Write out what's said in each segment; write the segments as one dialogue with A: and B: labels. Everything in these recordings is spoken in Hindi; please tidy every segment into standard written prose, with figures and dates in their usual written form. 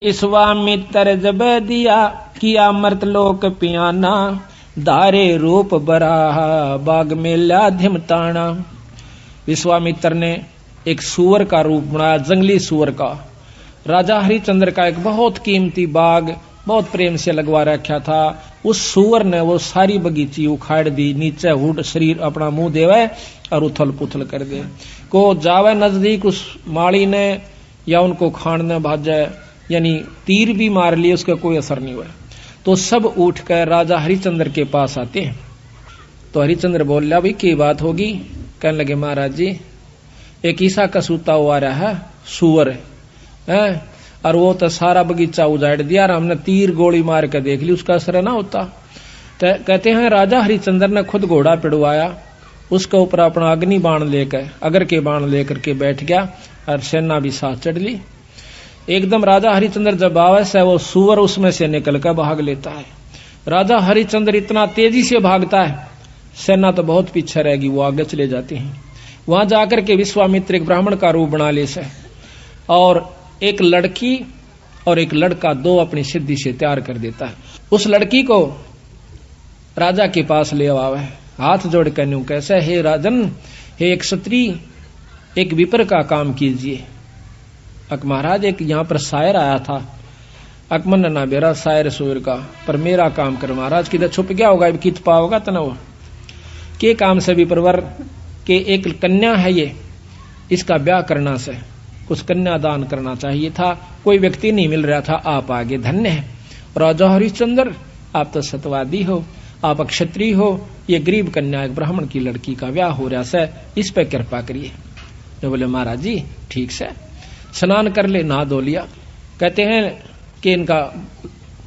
A: विश्वामित्र जब दिया किया मर्तलोक पियाना, धारे रूप बराहा बाग में ला धिमताना। विश्वामित्र ने एक सूअर का रूप बनाया, जंगली सूअर का। राजा हरिश्चंद्र का एक बहुत कीमती बाग बहुत प्रेम से लगवा रखा था। उस सूअर ने वो सारी बगीची उखाड़ दी, नीचे हुड शरीर अपना मुंह देवे और उथल पुथल कर दे। को जावे नजदीक उस माली ने या उनको खाने भाजे, यानी तीर भी मार लिए, उसका कोई असर नहीं हुआ। तो सब उठकर राजा हरिश्चंद्र के पास आते हैं। तो हरिश्चंद्र बोल रहा, भाई क्या बात होगी? कहने लगे, महाराज जी एक ईसा का सूता हुआ रहा है, सूअर है, और वो तो सारा बगीचा उजाड़ दिया और हमने तीर गोली मार के देख ली, उसका असर ना होता। तो कहते हैं राजा हरिश्चंद्र ने खुद घोड़ा पिड़वाया, उसके ऊपर अपना अग्नि बाण लेकर, अगर के बाण लेकर के बैठ गया और सेना भी साथ चढ़ ली। एकदम राजा हरिश्चंद्र जब आवे से वो सूअर उसमें से निकल कर भाग लेता है। राजा हरिश्चंद्र इतना तेजी से भागता है, सेना तो बहुत पीछे रहेगी, वो आगे चले जाते हैं। वहां जाकर के विश्वामित्र एक ब्राह्मण का रूप बना ले से, और एक लड़की और एक लड़का दो अपनी सिद्धि से तैयार कर देता है। उस लड़की को राजा के पास ले आवे, हाथ जोड़ कर न्यू कैसे, हे राजन, हे एक क्षत्रिय, एक विपर का काम कीजिए। महाराज एक यहाँ पर शायर आया था, अकमन ना बेरा शायर सूर का, पर मेरा काम कर महाराज, किधर छुप गया होगा, कित पाओगा तनव के काम से विप्रवर के एक कन्या है ये, इसका ब्याह करना से कुछ कन्यादान करना चाहिए था, कोई व्यक्ति नहीं मिल रहा था, आप आगे धन्य है। राजा हरिश्चंद्र आप तो सत्यवादी हो, आप क्षत्रिय हो, ये गरीब कन्या एक ब्राह्मण की लड़की का ब्याह हो रहा है, इस पे कृपा करिए। तो बोले महाराज जी ठीक से, स्नान कर ले, नहा धो लिया। कहते हैं कि इनका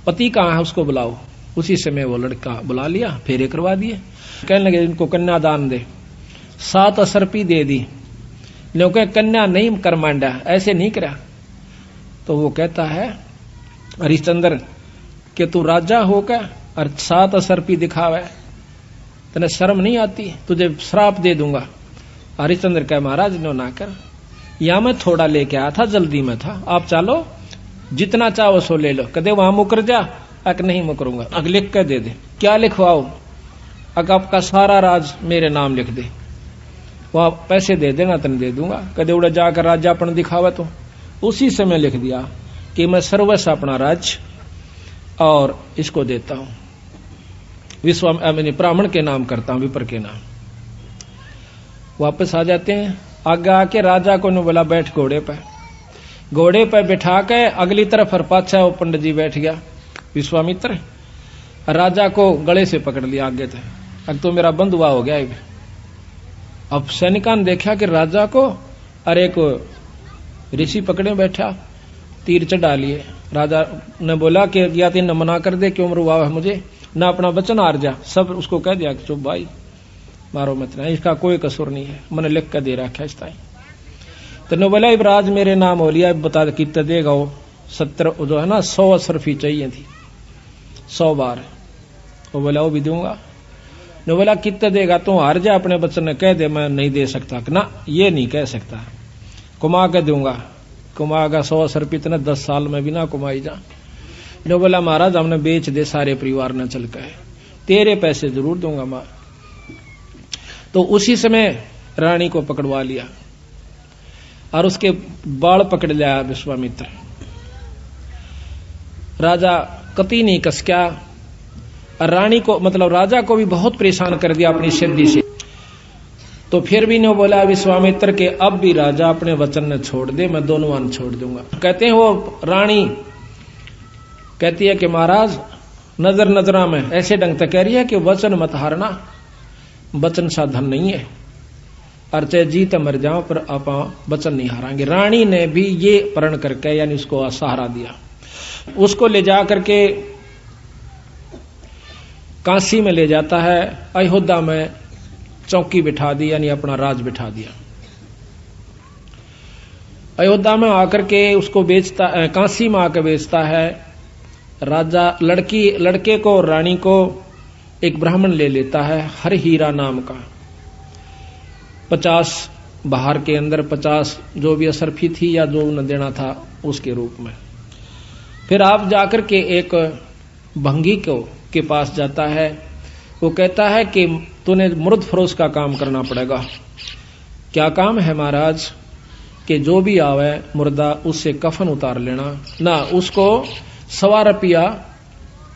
A: पति कहाँ है, उसको बुलाओ। उसी समय वो लड़का बुला लिया, फेरे करवा दिए। कहने लगे इनको कन्यादान दे, 7 असरपी दे दी, लोग कन्या नहीं कर मांडा, ऐसे नहीं करा। तो वो कहता है हरिश्चंद्र कि तू राजा होकर और 7 असरपी दिखावे, तने शर्म नहीं आती, तुझे श्राप दे दूंगा। हरिश्चंद्र कह महाराज नो ना कर, या मैं थोड़ा लेके आया था, जल्दी में था, आप चलो जितना चाहो सो ले लो। कदे वहां मुकर जा, अक नहीं मुकरूंगा, अग लिख कर दे दे। क्या लिखवाओ? अग आपका सारा राज मेरे नाम लिख दे, वहां पैसे दे देना, तन दे दूंगा। कदे उड़ा जाकर राजापन दिखावा। तो उसी समय लिख दिया कि मैं सर्वस्व अपना राज्य और इसको देता हूं, ब्राह्मण के नाम करता हूं, विपर के नाम। वापस आ जाते हैं, आगे आके राजा को ने बोला बैठ घोड़े पे। घोड़े पे बिठा के अगली तरफ और पाछा वो पंडित जी बैठ गया विश्वामित्र, राजा को गले से पकड़ लिया आगे थे, अब तो मेरा बंधुआ हो गया। अब सैनिका ने देखा कि राजा को अरे को ऋषि पकड़े बैठा, तीर चढ़ा लिए। राजा ने बोला कि या तीन मना कर दे, क्यों मरवा है मुझे, ना अपना वचन हार जा। सब उसको कह दिया कि चुप भाई, मारो मत ना, इसका कोई कसूर नहीं है, मैंने लिख कर दे रखा इस टाइम। तो ने बोला राज मेरे नाम हो लिया, बता कितना देगा वो? 70 जो है ना 100 असरफी चाहिए थी, 100 बार। वो बोला वो भी दूंगा। ने बोला कितना देगा? तू हार जा, अपने बच्चन ने कह दे मैं नहीं दे सकता। ना ये नहीं कह सकता, कुमा के दूंगा। कुमागा 100 असरफी इतने 10 साल में भी ना कुमाई जा। ने बोला महाराज हमने बेच दे सारे परिवार ने चल के, तेरे पैसे जरूर दूंगा मां। तो उसी समय रानी को पकड़वा लिया और उसके बाल पकड़ लिया विश्वामित्र। राजा कति नहीं कसक्या, रानी को मतलब राजा को भी बहुत परेशान कर दिया अपनी सिद्धि से। तो फिर भी ने बोला विश्वामित्र के अब भी राजा अपने वचन ने छोड़ दे, मैं दोनों वन छोड़ दूंगा। कहते हैं वो रानी कहती है कि महाराज नजर नजरा में ऐसे ढंग तक कह रही है कि वचन मत हारना, वचन साधन नहीं है, और चाहे जीत मर जाओ पर आप वचन नहीं हारांगे। रानी ने भी ये प्रण करके यानी उसको सहारा दिया। उसको ले जा करके काशी में ले जाता है, अयोध्या में चौकी बिठा दी, यानी अपना राज बिठा दिया। अयोध्या में आकर के उसको बेचता, काशी में आकर बेचता है। राजा लड़के को और रानी को एक ब्राह्मण ले लेता है, हर हीरा नाम का। 50 बाहर के अंदर 50 जो भी असरफी थी या जो उन्हें देना था उसके रूप में। फिर आप जाकर के एक भंगी के पास जाता है। वो कहता है कि तूने मुर्द फरोश का काम करना पड़ेगा। क्या काम है महाराज? कि जो भी आवे मुर्दा उससे कफन उतार लेना ना, उसको 1.25 रुपया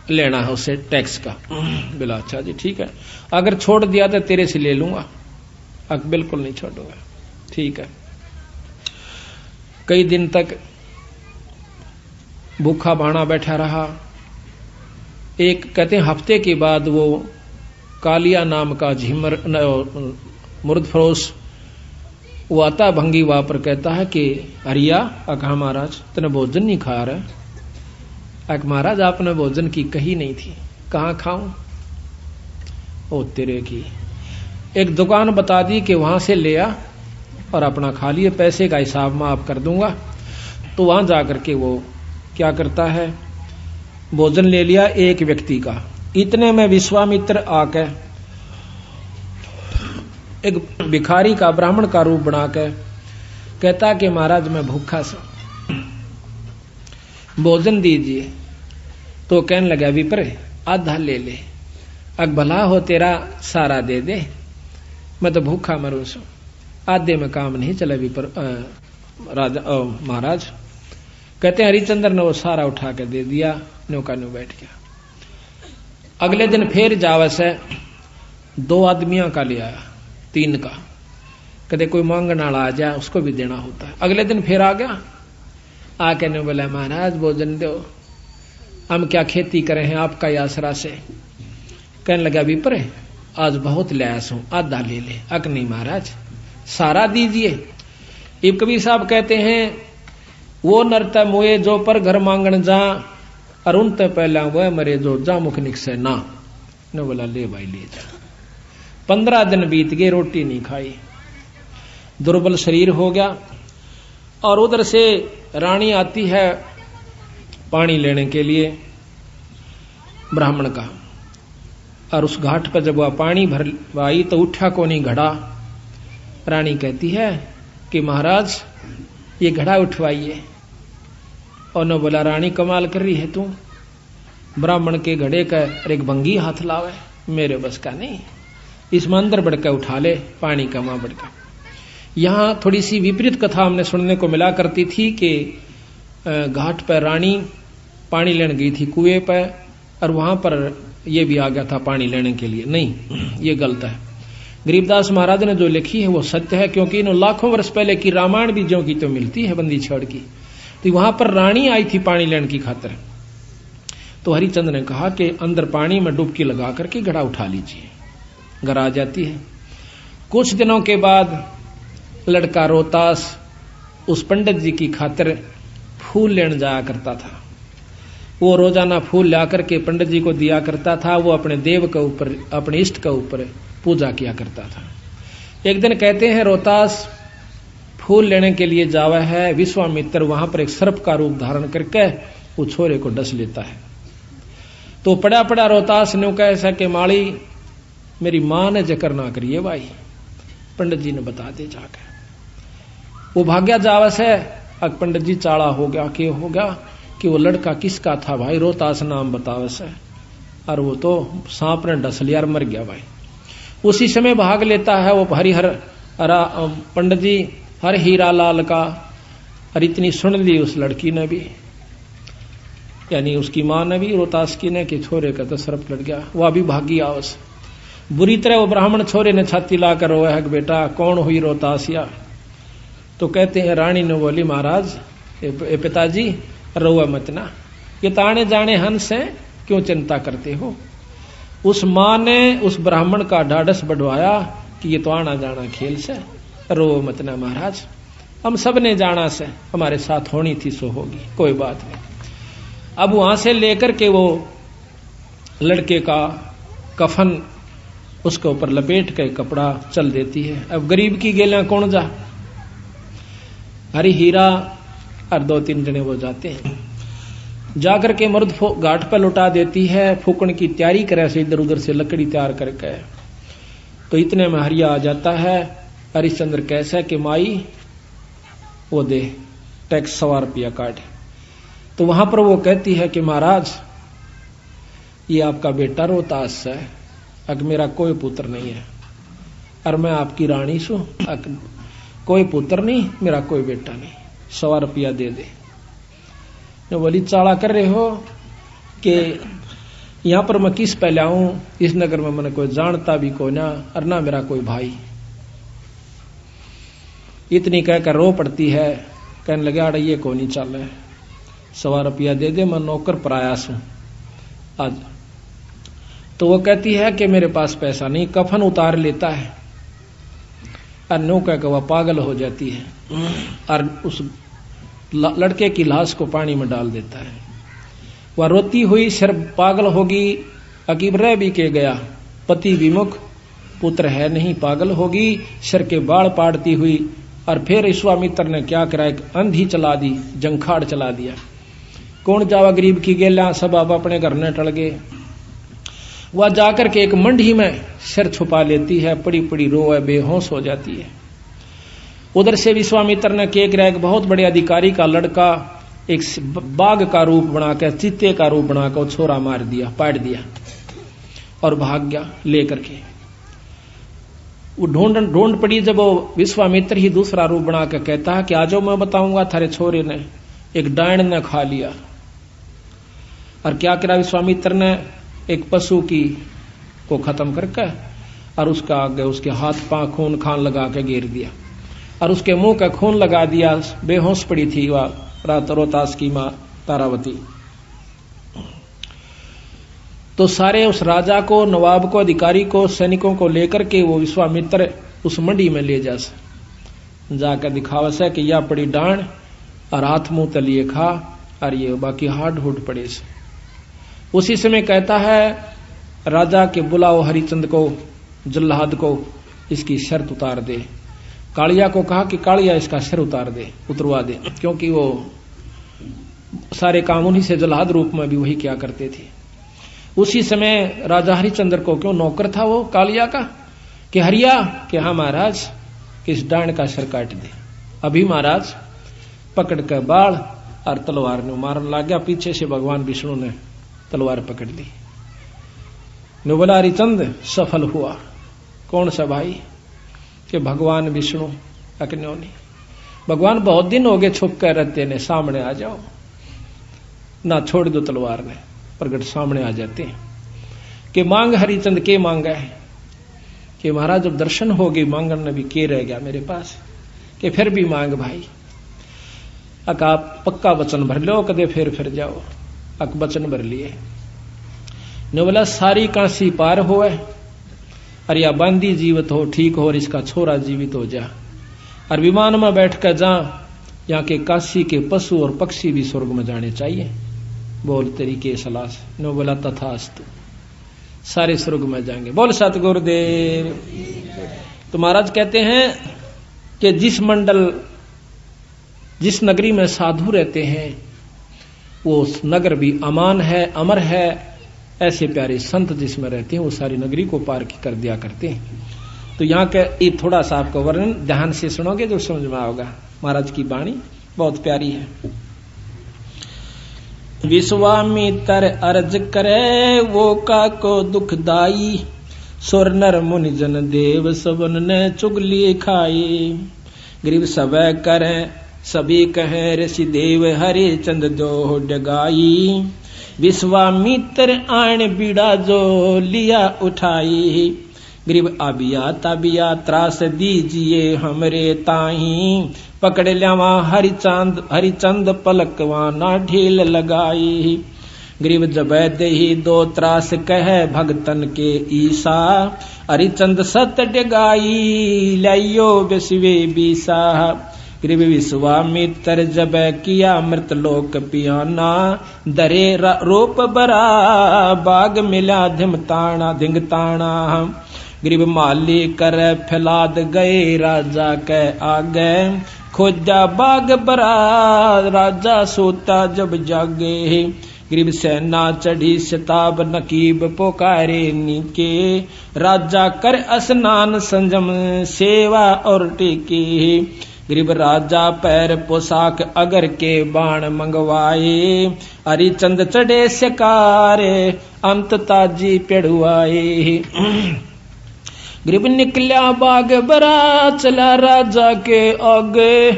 A: लेना है उससे टैक्स का। बोला अच्छा जी ठीक है, अगर छोड़ दिया तो तेरे से ले लूंगा। बिल्कुल नहीं छोड़ूंगा। ठीक है। कई दिन तक भूखा भाना बैठा रहा। एक कहते हैं हफ्ते के बाद वो कालिया नाम का झिमर मुर्द फरोश वो आता भंगी वहां पर, कहता है कि हरिया कहा महाराज तने भोजन नहीं खा रहा? महाराज आपने भोजन की कही नहीं थी। कहाँ खाऊं? ओ तेरे की, एक दुकान बता दी कि वहां से ले आ और अपना खा लिए, पैसे का हिसाब मैं आप कर दूंगा। तो वहां जाकर के वो क्या करता है, भोजन ले लिया एक व्यक्ति का। इतने में विश्वामित्र आके एक भिखारी का ब्राह्मण का रूप बनाकर कहता कि महाराज मैं भूखा सा, भोजन दीजिए। तो कहने लगा विप्र आधा ले ले, भला हो तेरा सारा दे दे, मैं तो भूखा मरू सू, आधे में काम नहीं चला विप्र राजा महाराज। कहते हैं हरिचंद्र ने वो सारा उठा के दे दिया, नौका न्यू बैठ गया। अगले दिन फिर जावस है 2 आदमियों का ले आया, 3 का। कहते कोई मांगने वाला आ जाए उसको भी देना होता है। अगले दिन फिर आ गया, आके ने बोला महाराज भोजन दो, हम क्या खेती करें हैं आपका ही आसरा से। कहने लगा विप्र आज बहुत लयास हूं, आधा ले ले। नहीं महाराज सारा दीजिए। इब कबीर साहब कहते हैं वो नरता मोए जो पर घर मांगन जा, अरुण ते पहला वह मरे जो जा मुख निकसे ना। ने बोला ले भाई ले जा। 15 दिन बीत गए, रोटी नहीं खाई, दुर्बल शरीर हो गया। और उधर से रानी आती है पानी लेने के लिए ब्राह्मण का, और उस घाट पर जब वह पानी भरवाई तो उठा को नहीं घड़ा। रानी कहती है कि महाराज ये घड़ा उठवाइए। और न बोला रानी कमाल कर रही है तू, ब्राह्मण के घड़े का एक भंगी हाथ लावे, मेरे बस का नहीं, इसमें अंदर बढ़कर उठा ले पानी का मां बढ़कर। यहां थोड़ी सी विपरीत कथा हमने सुनने को मिला करती थी कि घाट पर रानी पानी लेने गई थी कुएं पर, और वहां पर यह भी आ गया था पानी लेने के लिए। नहीं, ये गलत है। गरीबदास महाराज ने जो लिखी है वो सत्य है, क्योंकि इन लाखों वर्ष पहले की रामायण भी ज्यों की तो मिलती है बंदी छड़ की। तो वहां पर रानी आई थी पानी लेने की खातिर। तो हरिचंद्र ने कहा कि अंदर पानी में डुबकी लगा करके घड़ा उठा लीजिए। घर आ जाती है। कुछ दिनों के बाद लड़का रोहतास उस पंडित जी की खातिर फूल लेने जाया करता था। वो रोजाना फूल ला करके पंडित जी को दिया करता था। वो अपने देव के ऊपर, अपने इष्ट के ऊपर पूजा किया करता था। एक दिन कहते हैं रोहतास फूल लेने के लिए जावा है, विश्वामित्र वहां पर एक सर्प का रूप धारण करके वो छोरे को डस लेता है। तो पड़ा पड़ा रोहतास ने कहा ऐसा कि माली मेरी मां ने जिक्र ना करिए भाई, पंडित जी ने बता दे जाकर। वो भाग्या जावस है। अब पंडित जी चाड़ा हो गया कि हो गया कि वो लड़का किसका था भाई, रोहतास नाम बतावस है, और वो तो सांप ने डस लिया और मर गया भाई। उसी समय भाग लेता है वो हरिहर पंडित जी हर हीरा लाल का, और इतनी सुन ली उस लड़की ने भी, यानी उसकी मां ने भी, रोहतास की ने, कि छोरे का तो सर्प लड़ गया। वह भी भागी आवस। बुरी तरह वो ब्राह्मण छोरे ने छाती लाकर रोया है कि बेटा कौन हुई रोहतासिया। तो कहते हैं रानी ने बोली महाराज पिताजी रोआ मत ना, ये ताने जाने हंस हैं, क्यों चिंता करते हो। उस मां ने उस ब्राह्मण का ढाढ़स बढ़वाया कि ये तो आना जाना खेल से, रो मत ना महाराज, हम सब ने जाना से, हमारे साथ होनी थी सो होगी, कोई बात नहीं। अब वहां से लेकर के वो लड़के का कफन उसके ऊपर लपेट के कपड़ा चल देती है। अब गरीब की गेला कौन जा, हरी हीरा और 2-3 जने वो जाते हैं। जाकर के मर्द घाट पर लुटा देती है, फूकण की तैयारी करे से इधर उधर से लकड़ी तैयार करके। तो इतने में हरिया आ जाता है। हरिश्चंद्र कैसा कि माई वो दे टैक्स 1.25 रुपया काट। तो वहां पर वो कहती है कि महाराज ये आपका बेटा रोहतास है, अग मेरा कोई पुत्र नहीं है और मैं आपकी रानी सू, कोई पुत्र नहीं, मेरा कोई बेटा नहीं, 100 रुपया दे दे। तो बोली चाला कर रहे हो कि यहां पर मैं किस पहले आऊं, इस नगर में मैंने कोई जानता भी को ना और ना मेरा कोई भाई। इतनी कहकर रो पड़ती है, कहने लगे अड़ ये को नहीं चल है, 100 रुपया दे दे, मैं नौकर प्रयास हूं आज। तो वो कहती है कि मेरे पास पैसा नहीं, कफन उतार लेता है और नो कहकर वह पागल हो जाती है और उस लड़के की लाश को पानी में डाल देता है। वह रोती हुई सिर्फ पागल होगी, अकीब रह भी के गया, पति विमुख, पुत्र है नहीं, पागल होगी, सिर के बाल पाड़ती हुई। और फिर विश्वामित्र ने क्या करा, एक अंधी चला दी, जंखाड़ चला दिया। कौन जावा गरीब की गेला, सब आप अपने घर ने टल गए। वह जाकर के एक मंडी में सिर छुपा लेती है, पड़ी पड़ी रोए, बेहोश हो जाती है। उधर से विश्वामित्र ने क्या करा, एक बहुत बड़े अधिकारी का लड़का एक बाघ का रूप बनाकर, चीते का रूप बनाकर छोरा मार दिया, पाट दिया और भाग गया लेकर के। वो ढूंढ पड़ी, जब वो विश्वामित्र ही दूसरा रूप बनाकर कहता है कि आजो मैं बताऊंगा थारे छोरे ने एक डायन ने खा लिया। और क्या करा विश्वामित्र ने, एक पशु की को खत्म करके और उसका आगे उसके हाथ पांव खून खान लगा के घेर दिया और उसके मुंह का खून लगा दिया। बेहोश पड़ी थी वह रोहतास की मां तारावती। तो सारे उस राजा को, नवाब को, अधिकारी को, सैनिकों को लेकर के वो विश्वामित्र उस मंडी में ले जाकर दिखावा से कि यह पड़ी डांड और हाथ मुंह तलिए खा और ये बाकी हाड हुड पड़े से। उसी समय कहता है राजा के बुलाओ हरिचंद को, जल्लाद को, इसकी शर्त उतार दे। कालिया को कहा कि कालिया इसका सिर उतरवा दे, क्योंकि वो सारे काम उन्हीं से जल्लाद रूप में भी वही क्या करते थे। उसी समय राजा हरिचंद्र को, क्यों नौकर था वो कालिया का, कि हरिया कि हाँ महाराज, किस डांड का सिर काट दे। अभी महाराज पकड़ कर बाल और तलवार ने मारने लग गया। पीछे से भगवान विष्णु ने तलवार पकड़ ली। ने बोला हरिचंद सफल हुआ। कौन सा भाई, कि भगवान विष्णु। अकन्यो नहीं, भगवान बहुत दिन हो गए छुप कर रहते ने, सामने आ जाओ ना, छोड़ दो तलवार ने, प्रगट सामने आ जाते हैं। कि मांग हरिचंद के मांगा है, कि महाराज जब दर्शन हो गए मांगन ने भी के रह गया मेरे पास, कि फिर भी मांग भाई। अक आप पक्का वचन भर लो, कदे फिर जाओ। अक वचन भर लिए। ने बोला सारी काशी पार होए और या बांदी जीवित हो, ठीक हो, और इसका छोरा जीवित हो जा, और विमान में बैठ कर जा, यहाँ के काशी के पशु और पक्षी भी स्वर्ग में जाने चाहिए। बोल तेरी के सलाह से। नो बोला तथास्तु, सारे स्वर्ग में जाएंगे। बोल सतगुरुदेव। तो महाराज कहते हैं कि जिस नगरी में साधु रहते हैं वो नगर भी अमान है, अमर है। ऐसे प्यारे संत जिसमें रहते हैं वो सारी नगरी को पार कर दिया करते हैं। तो यहाँ का ये थोड़ा सा आपको वर्णन ध्यान से सुनोगे तो समझ में आओगा। महाराज की वाणी बहुत प्यारी है। विश्वामित्र अर्ज करे वो का को दुखदाई, सुर नर मुनि जन देव सबन ने चुगली खाई। गरीब सब करे सभी कहे ऋषि देव, हरे चंद जो डगाई। विश्वामित्र आण बीड़ा जो लिया उठाई। गरीब आबिया ताबिया त्रास दीजिए हमरे ताही। पकड़ ल्यावा हरिचंद पलकवाना ढील लगाई। गरीब जब दही दो त्रास कह भगतन के ईसा। हरिचंद सत डगाई लाइयो बेसवे बीसा। गरीब विश्वामित्र जब किया मृतलोक पियाना। दरे रूप बरा बाग मिला धिंग ताना। गरीब माली कर फैलाद गए राजा के आगे। खोजा बाग बरा राजा सोता जब जागे। गरीब सेना चढ़ी शताब नकीब पोकारे नीके। राजा कर स्नान संजम सेवा और टेके। गरीब राजा पैर पोशाक अगर के बाण मंगवाए, हरिचंद चढ़े शिकारे अंत ताजी पेड़ुआए। गरीब निकल्या बाग बरा चला राजा के आगे,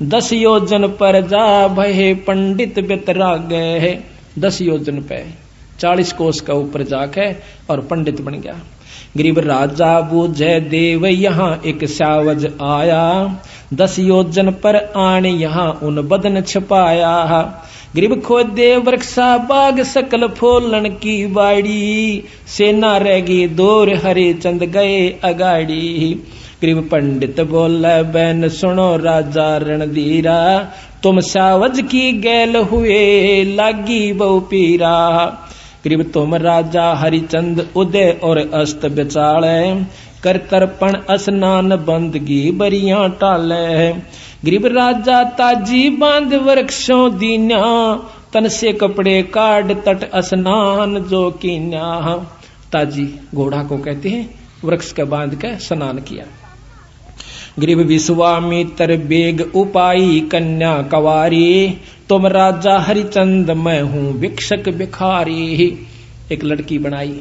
A: 10 योजन पर जा भये पंडित बेतरागे। 10 योजन पे 40 कोस का ऊपर जाके और पंडित बन गया। गरीब राजा बूझे देव यहाँ एक सावज आया, 10 योजन पर आने यहाँ उन बदन छपाया। गरीब खोदे वृक्षा बाग सकल फूलन की बाड़ी, सेना रहेगी दूर हरिचंद गए अगाड़ी। गरीब पंडित बोले बैन सुनो राजा रणधीरा, तुम सावज की गैल हुए लागी बहु पीरा। गरीब तुम राजा हरिचंद उदय और अस्त बेचाले, कर तर्पण स्नान बंदगी बरियां टाले। गरीब राजा ताजी बांध वृक्षों दीन्या, तन से कपड़े काट तट स्नान जो कीन्या। ताजी घोड़ा को कहते हैं, वृक्ष का बांध के स्नान किया। गरीब विश्वामित्र बेग उपाई कन्या कवारी, तुम राजा हरिचंद मैं हूं भिक्षक भिखारी। एक लड़की बनाई।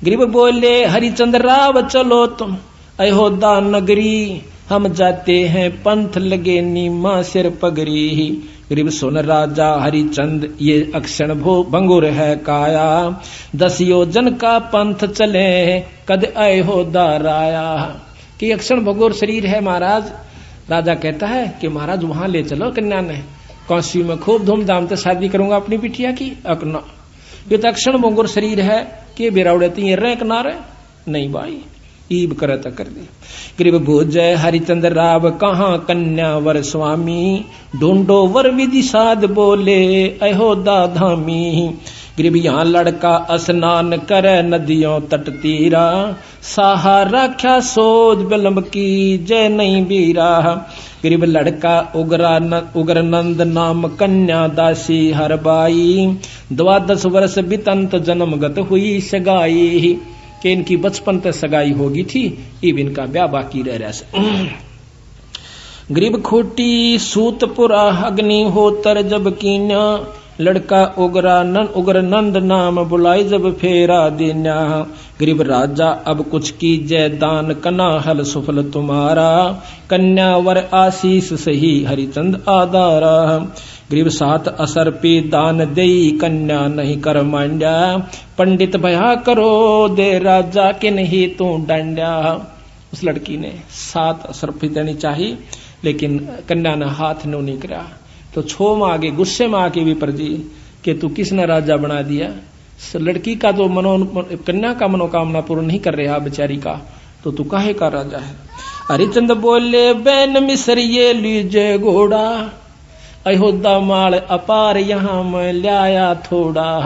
A: गरीब बोले हरिचंद राव चलो तुम अयोध्या नगरी, हम जाते हैं पंथ लगे नीमा सिर पगरी। गरीब सुन राजा हरिचंद ये अक्षण भंगुर है काया, 10 योजन का पंथ चले कद अयोध्या राया। कि अक्षण भंगुर शरीर है महाराज। राजा कहता है कि महाराज वहां ले चलो कन्या ने, कौशी में खूब धूमधाम से शादी करूंगा अपनी बिटिया की। अकना ये तो अक्षण भंगुर शरीर है कि बिराउड़ती ये रे किनारे नहीं भाई, ईब करे तो कर दी। गरीब भोजय हरिचंद राव कहाँ कन्या वर स्वामी, ढूंढो वर विधि साध बोले अयोध्या धामी। गरीब यहाँ लड़का स्नान करे नदियों तट तीरा, साहा राख्या सोज बिलम्ब की जय नहीं बीरा। गरीब लड़का उग्र नंद नाम कन्या दासी हर बाई, 12 वर्ष बितंत जन्मगत हुई सगाई। कि इनकी बचपन तक सगाई होगी थी, इब इनका ब्याह बाकी रह रहा। गरीब खोटी सूतपुरा अग्नि होतर जब कीन्या, लड़का उग्र नंद नाम बुलाई जब फेरा देन्या। गरीब राजा अब कुछ कीजय दान कना हल सुफल तुम्हारा, कन्या वर आशीष सही हरिचंद आधारा। गरीब 7 असर पे दान देई कन्या नहीं कर मांड्या, पंडित भया करो दे राजा के नहीं तू डांड्या। उस लड़की ने 7 असर पे देनी चाहिए, लेकिन कन्या ने हाथ नहीं करा। तो छो में आगे गुस्से में आके भी पर जी कि तू किसने राजा बना दिया। लड़की का तो कन्या का मनोकामना पूर्ण नहीं कर रहा बेचारी का, तो तू काहे का राजा है। हरिचंद बोले बैन मिसरिये लीजे घोड़ा, अयोध्या माल अपार यहाँ मैं लाया थोड़ा।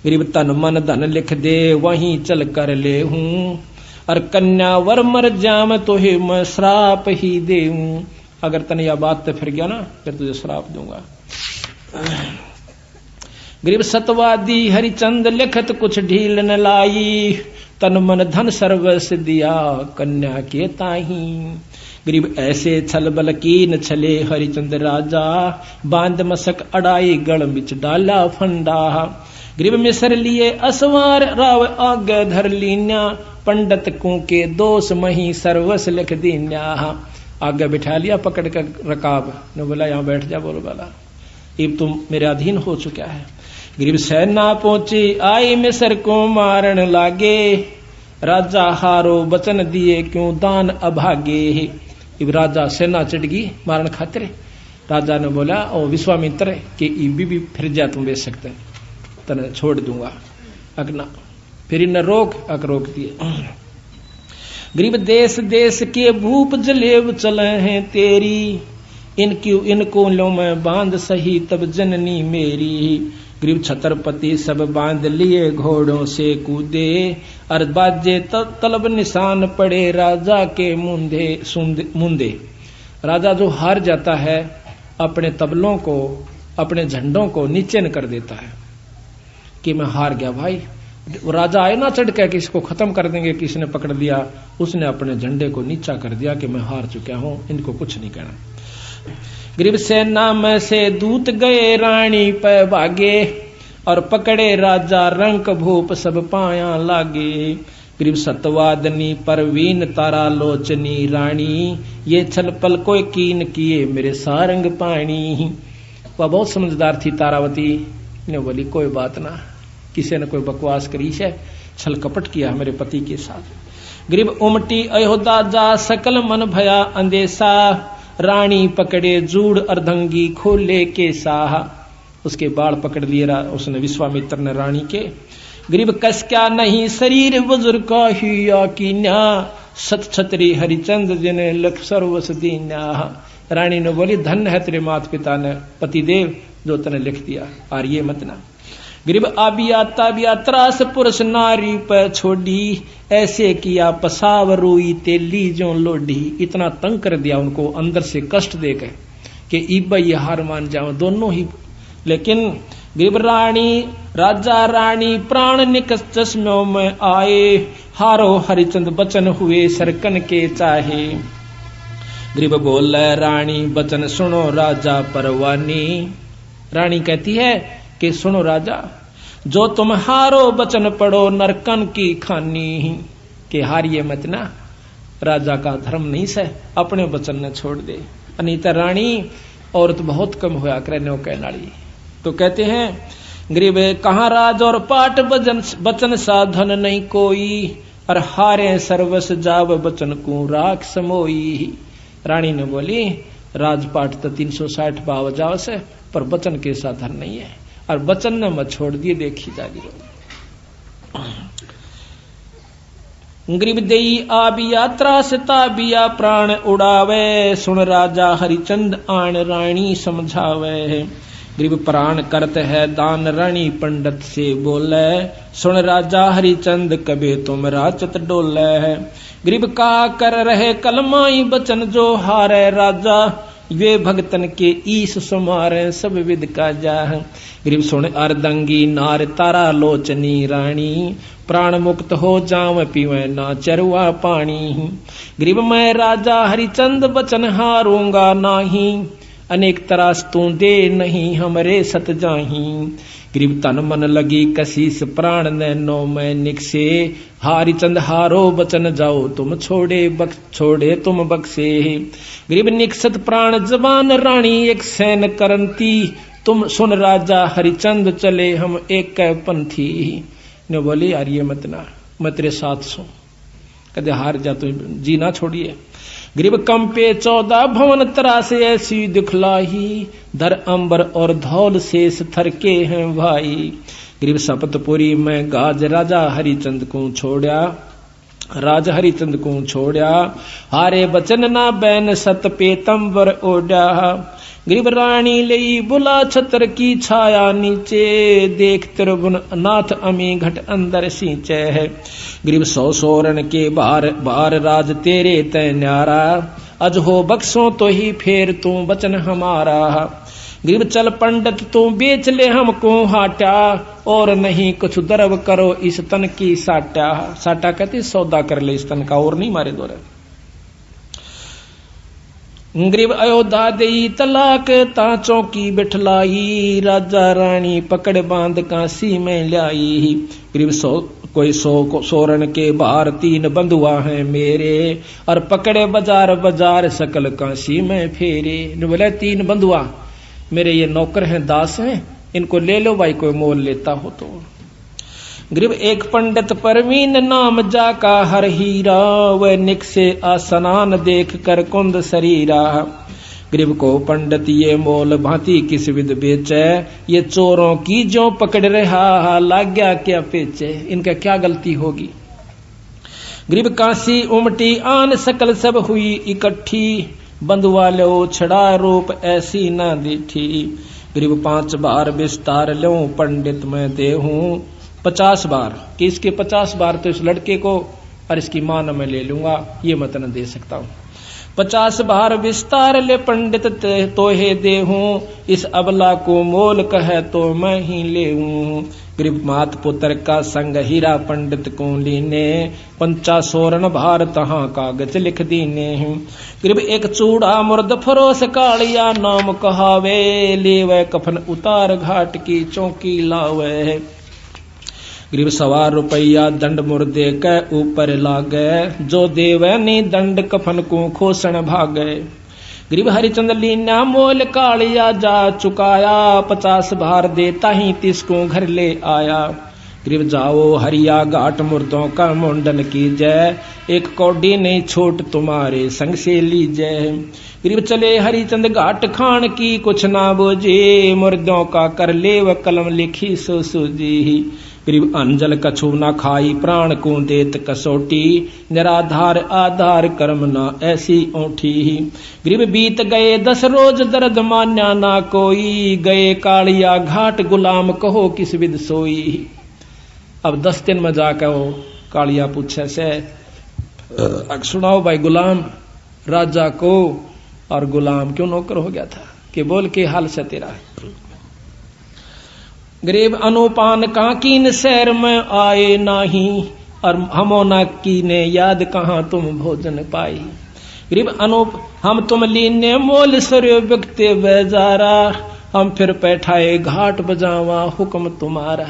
A: गरीब तन मन धन लिख दे वहीं चल कर ले हूं, और कन्या वर मर जाम तो ही मैं श्राप ही दे हूं। अगर तने यह बात तो फिर गया ना, फिर तुझे श्राप दूंगा। गरीब सतवादी हरिचंद लिखत कुछ ढील न लाई, तन मन धन सर्वस दिया कन्या के ताही। गरीब ऐसे छल बल कीन छले हरिचंद राजा, बांध मसक अड़ाई गढ़ बिच डाला फंडा। गरीब मिसर लिए असवार राव आगे धर लीन्या, पंडित को के दोष मही सर्वस लिख दीन्या। आगे बिठा लिया पकड़ कर रकाब ने, बोला यहाँ बैठ जा। बोलो वाला अब तुम मेरे अधीन हो चुका है। गरीब सेना पहुंची आई मिसर को मारन लागे, राजा हारो वचन दिए क्यों दान अभागे। इब राजा सेना चढ़गी मारन खातिर। राजा ने बोला ओ विश्वामित्र कि इबी भी फिर जा तुम बेच सकते, तने छोड़ दूंगा। अगना फिर न रोक अक रोक दिए। गरीब देश देश के भूप जलेब चले हैं तेरी, इनको लो मैं बांध सही तब जननी मेरी। गरीब छत्रपति सब बांध लिए घोड़ों से कूदे, और बाजे तलब निशान पड़े राजा के मुंदे। राजा जो हार जाता है अपने तबलों को अपने झंडों को नीचे न कर देता है कि मैं हार गया भाई, राजा आए ना चढ़ के कि इसको खत्म कर देंगे, किसी ने पकड़ लिया, उसने अपने झंडे को नीचा कर दिया कि मैं हार चुका हूं, इनको कुछ नहीं कहना। ग्रीब सेना में से दूत गए रानी पे भागे, और पकड़े राजा रंक भूप सब पाया लागे। ग्रीब सतवादनी परवीन तारा लोचनी रानी, ये छल पल कोई कीन किए मेरे सारंग पानी। वह बहुत समझदार थी तारावती ने बोली कोई बात ना, किसी ने कोई बकवास करी है, छल कपट किया मेरे पति के साथ। ग्रीब उमटी अयोध्या जा सकल मन भया अंदेशा, रानी पकड़े जूड़ अर्धंगी खोले के साह। उसके बाल पकड़ लिए उसने विश्वामित्र ने रानी के। ग्रीब कस क्या नहीं शरीर बुजुर्ग का हिया कीन्या, सत छतरी हरिचंद जिने लख सर्वस दीन्या। रानी ने बोली धन्य है तेरे माता पिता ने पतिदेव जो तने लिख दिया, आर्य मत ना। ग्रीब आबिया ताबिया त्रास पुरुष नारी पर छोड़ी, ऐसे किया पसाव रोई तेली जो लोडी। इतना तंग कर दिया उनको अंदर से कष्ट देकर कि इब्बा ये हार मान जाओ दोनों ही। लेकिन ग्रीब रानी राजा रानी प्राण निकस चश्मों में आए, हारो हरिचंद बचन हुए सरकन के चाहे। ग्रीब बोल रानी बचन सुनो राजा परवानी। रानी कहती है कि सुनो राजा, जो तुम हारो बचन पढ़ो नरकन की खानी। के हारिए मत ना, राजा का धर्म नहीं से अपने बचन ने छोड़ दे। अनीता रानी औरत बहुत कम होया करने कहनाड़ी। तो कहते हैं ग्रीब कहाँ राज और पाठ बचन साधन नहीं कोई, और हारे सर्वस जाव बचन को राख समोई। रानी ने बोली राजपाट तो 360 बाव जाव से, पर बचन के साधन नहीं है, और बचन ने मत छोड़ दिए देखी जागी। ग्रीब देई आबिया त्रास ताबिया प्राण उड़ावे, सुन राजा हरिचंद आन रानी समझावे। ग्रीब प्राण करत है दान रानी पंडित से बोले, सुन राजा हरिचंद कबे तुम राचत डोले। ग्रीब का कर रहे कलमाई बचन जो हारे राजा, वे भगतन के ईश सुमारे सब विद का जा। ग्रीब सुन अर्दंगी नार तारा लोचनी रानी, प्राण मुक्त हो जाव पीवे ना चरुआ पानी। ग्रीब मैं राजा हरिचंद बचन हारूंगा नाही, अनेक तरास तू दे नहीं हमरे सत जाही। ग्रीब तन मन लगी कशीस प्राण नैनो में निकसे, हरिचंद हारो बचन जाओ तुम छोड़े तुम बक्से। ग्रीब निकसत प्राण जबान रानी एक सैन करंती, तुम सुन राजा हरिचंद चले हम एक पंथी। ने बोली आर्य मत ना, मैं तेरे साथ सू, कदे हार जा तो जी ना छोड़िए। ग्रीब कंपे 14 भवन तरासे ऐसी दिखलाही, धर अंबर और धौल शेष थरके हैं भाई। ग्रीब सपतपुरी में गाज राजा हरिचंद को छोड़ा, राजा हरिचंद को छोड़ा, हारे बचन ना बैन सत पेतंबर ओढ़ा। ग्रीब रानी लई बुला छतर की छाया नीचे, देख त्रिभुवन नाथ अमी घट अंदर सींचे है। ग्रीब 100 सोरण के बार राज तेरे तय न्यारा, अज हो बक्सों तो ही फेर तू बचन हमारा। ग्रीब चल पंडित तू बेच ले हमको हाटा, और नहीं कुछ दरब करो इस तन की साटा। साटा कहते सौदा कर ले इस तन का, और नहीं मारे दो। ग्रीब अयोध्या देई तलाक ताचों की बिठलाई, राजा रानी पकड़ बांध काशी में लाई। ग्रीब कोई 100 सोरण के बाहर 3 बंधुआ हैं मेरे, और पकड़े बाजार बाजार सकल काशी में फेरे। बोले 3 बंधुआ मेरे ये नौकर हैं दास हैं, इनको ले लो भाई कोई मोल लेता हो तो। ग्रीब एक पंडित परवीन नाम जाका हर हीरा, वह निक से आसनान देख कर कुंद शरीरा। ग्रीब को पंडित ये मोल भांति किस विद बेचे, ये चोरों की जो पकड़ रहा लाग गया क्या पेचे। इनका क्या गलती होगी। ग्रीब काशी उमटी आन सकल सब हुई इकट्ठी, बंधुआ लो छड़ा रूप ऐसी ना दीठी। ग्रीब 5 बार विस्तार लो पंडित मैं देहूं, 50 बार कि इसके 50 बार तो इस लड़के को और इसकी मां न मैं ले लूंगा, ये मत न दे सकता हूं। 50 भार विस्तार ले पंडित तोहे देहूं, इस अबला को मोल कहे तो मैं ही लेऊं। गरीब मात पुत्र का संग हीरा पंडित को लीने, 50 भार तहां कागज लिख दीने। गरीब एक चूड़ा मुर्द फरोस कालिया नाम कहावे, लेवे कफन उतार घाट की चौकी लावे। गरीब 1.25 रुपया दंड मुर्दे के ऊपर लागे, जो देवे नी दंड कफन को खोसन भागे। गरीब हरिचंद लीना मोल कालिया जा चुकाया, 50 भार देता ही 30 को घर ले आया। गरीब जाओ हरिया घाट मुर्दों का मुंडन कीजय, एक कौडी नहीं छोट तुम्हारे संग से लीजय। गरीब चले हरिचंद घाट खान की कुछ ना बोझे, मुर्दों का कर ले व कलम लिखी सो सूजी। गरीब अंजल कछु ना खाई प्राण को देत कसोटी, निराधार आधार कर्म ना ऐसी ओठी। गरीब बीत गए 10 रोज दर्द मान्या ना कोई, गए कालिया घाट गुलाम कहो किस विद सोई। अब 10 दिन में जाकर वो कालिया पूछे से सुनाओ भाई गुलाम, राजा को और गुलाम क्यों नौकर हो गया था, कि बोल के हाल से तेरा। गरीब अनुपान काकीन शहर में आए नाही, और हमोना की ने याद कहाँ तुम भोजन पाई। गरीब अनूप हम तुम लीने मोल सरयो बिकते बेजारा, हम फिर बैठाए घाट बजावा हुक्म तुम्हारा।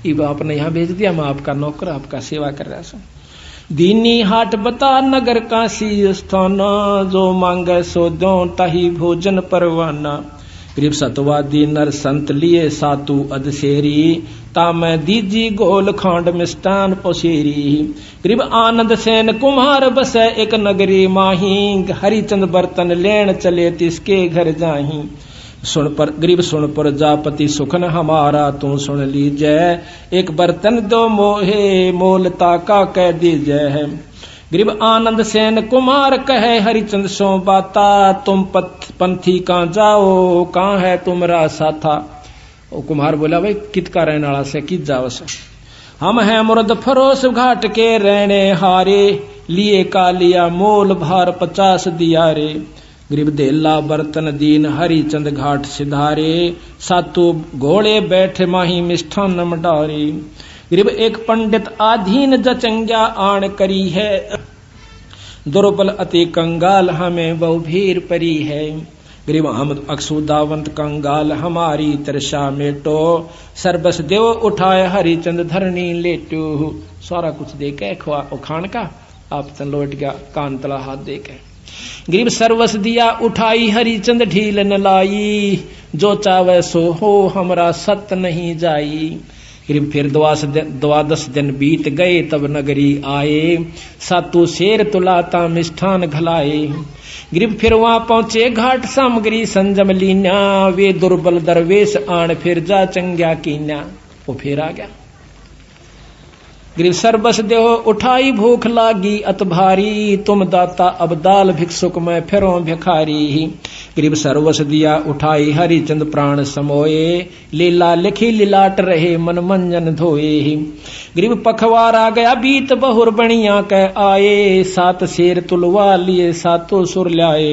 A: इब आपने यहाँ भेज दिया, मैं आपका नौकर आपका सेवा कर रहा हूं। दीनी हाट बता नगर काशी स्थाना, जो मांगे सो दो ताही भोजन परवाना। गरीब सतवादी नर संत लिए सातु अधसेरी, तामै दीजी गोल खांड मिष्टान पोसेरी। गरीब आनंद सेन कुम्हार बसे एक नगरी माही, हरिचंद बर्तन लेन चले तिसके घर जाही। सुन पर गरीब सुन पर जापति सुखन हमारा, तू सुन लीजय एक बर्तन दो मोहे मोलता का कह दीजय। गरीब आनंद सेन कुमार कहे हरिचंद सो बाता, तुम पंथी कहाँ जाओ कहाँ है तुमरा साथा। ओ कुमार बोला भाई कित का रहने वाला से कित जाओ से। हम हैं मुर्द फरोस घाट के रहने हारे, लिए का लिया मोल भार 50 दिया रे। गरीब देला बर्तन दीन हरिचंद घाट सिधारे, सातु घोड़े बैठे माही मिष्ठान मडारे। गरीब एक पंडित आधीन जचंग्या आण करी है, दुर्बल अति कंगाल हमें बहु भीर परी है। गरीब हम अक्षुदावंत कंगाल हमारी तरसा मेटो, सर्बस देव उठाए हरिचंद धरनी लेटो। सारा कुछ दे के खान का आप तन लौट गया कान तला हाथ दे के। गरीब सर्वस दिया उठाई हरिचंद ढील न लाई, जो चावे सो हो हमरा सत नहीं जाई। गरीब फिर 12 दिन बीत गए तब नगरी आए, सातु शेर तुलाता मिष्ठान घलाए। गरीब फिर वहां पहुंचे घाट सामग्री संजम लीना, वे दुर्बल दरवेश आण फिर जा चंग्या कीना। वो फिर आ गया। गरीब सर्बस देहो उठाई भूख लागी अत भारी, तुम दाता अब दाल भिक्षुक में फिरो भिखारी। गरीब सर्वस दिया उठाई हरिचंद प्राण समोए, लीला लिखी लिलाट रहे मन मंजन धोए। गरीब पखवार आ गया बीत बहुर बणिया कह आए, 7 शेर तुलवा लिए सातों सुर लाए।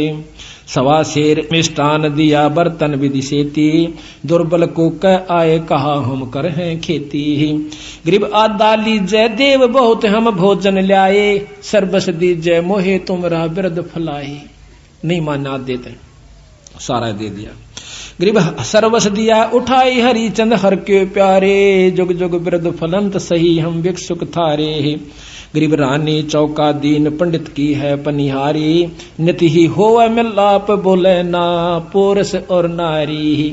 A: 1.25 शेर मिष्टान दिया बर्तन विधि सेती, दुर्बल को कह आए कहा हम कर हैं खेती। गरीब आदा लीजय देव बहुत हम भोजन ल्याए, सर्बस दीजय मोहे तुमरा बिरद फलाए। नहीं माना देते सारा दे दिया। गरीब सर्वस दिया उठाई हरिचंद हर के प्यारे, जुग जुग बिरद फलंत सही हम भिक्षुक थारे। गरीब रानी चौका दीन पंडित की है पनिहारी, नित ही होवे मिलाप बोले ना पोरस और नारी।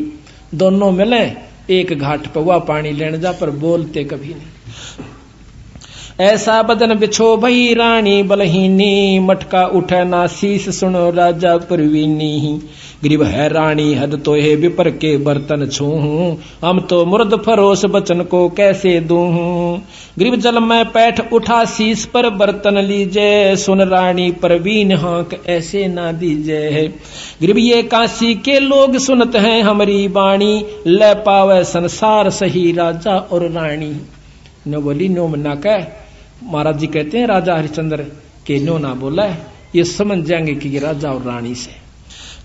A: दोनों मिले एक घाट पर हुआ पानी लेने जा पर बोलते कभी नहीं। ऐसा बदन बिछो भई रानी बलहीनी, मटका उठे ना शीस सुनो राजा परवीनी। गरीब है रानी हद तो है विपर के बर्तन छूहूं, हम तो मुर्द फरोस बचन को कैसे दूहूं। गरीब जल में पैठ उठा शीस पर बर्तन लीजे, सुन रानी परवीन हाँक ऐसे ना दीजे। गरीब ये काशी के लोग सुनत हैं हमारी बाणी, ले पावे संसार सही राजा और रानी। नो बोली नो मना कह। महाराज जी कहते हैं राजा हरिश्चंद्र के नो ना बोला ये समझ जाएंगे कि ये राजा और रानी से।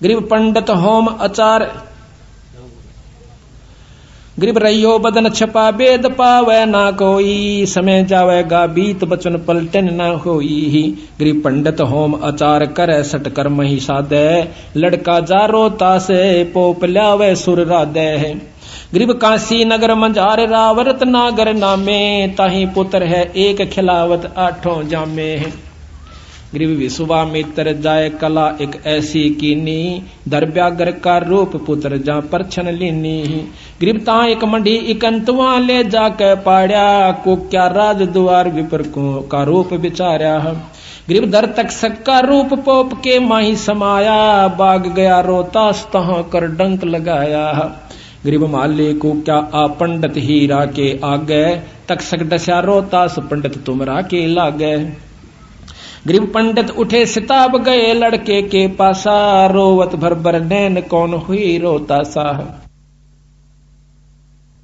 A: गरीब पंडित होम आचार, गरीब रहियो बदन छपा वेद पावे ना कोई, समय जावेगा बीत बचन पलटन ना होई। गरीब पंडित होम आचार करे सट कर्म ही साधे, लड़का जारो तासे पोप ल्यावे सुर राधे। गरीब काशी नगर मंझार रावरत नागर नामे, ताही पुत्र है एक खिलावत आठों जामे। गरीब विश्वामित्र जाय कला एक ऐसी कीनी, दरब्यागर का रूप पुत्र जा परछन लीनी। गरीब ता एक मंडी इकंतवा ले जाके पाड़या, को क्या राज द्वार विपर को का रूप विचार्या। गरीब दर तक सक्का रूप पोप के माही समाया, बाग गया रोतास तहाँ कर डंक लगाया। गरीब माले को क्या आ पंडित हीरा के आगे, तक सक दशा रोतास पंडित तुमरा के लागे। गरीब पंडित उठे सिताब गए लड़के के पासा, रोवत भर भर नैन कौन हुई रोता सा।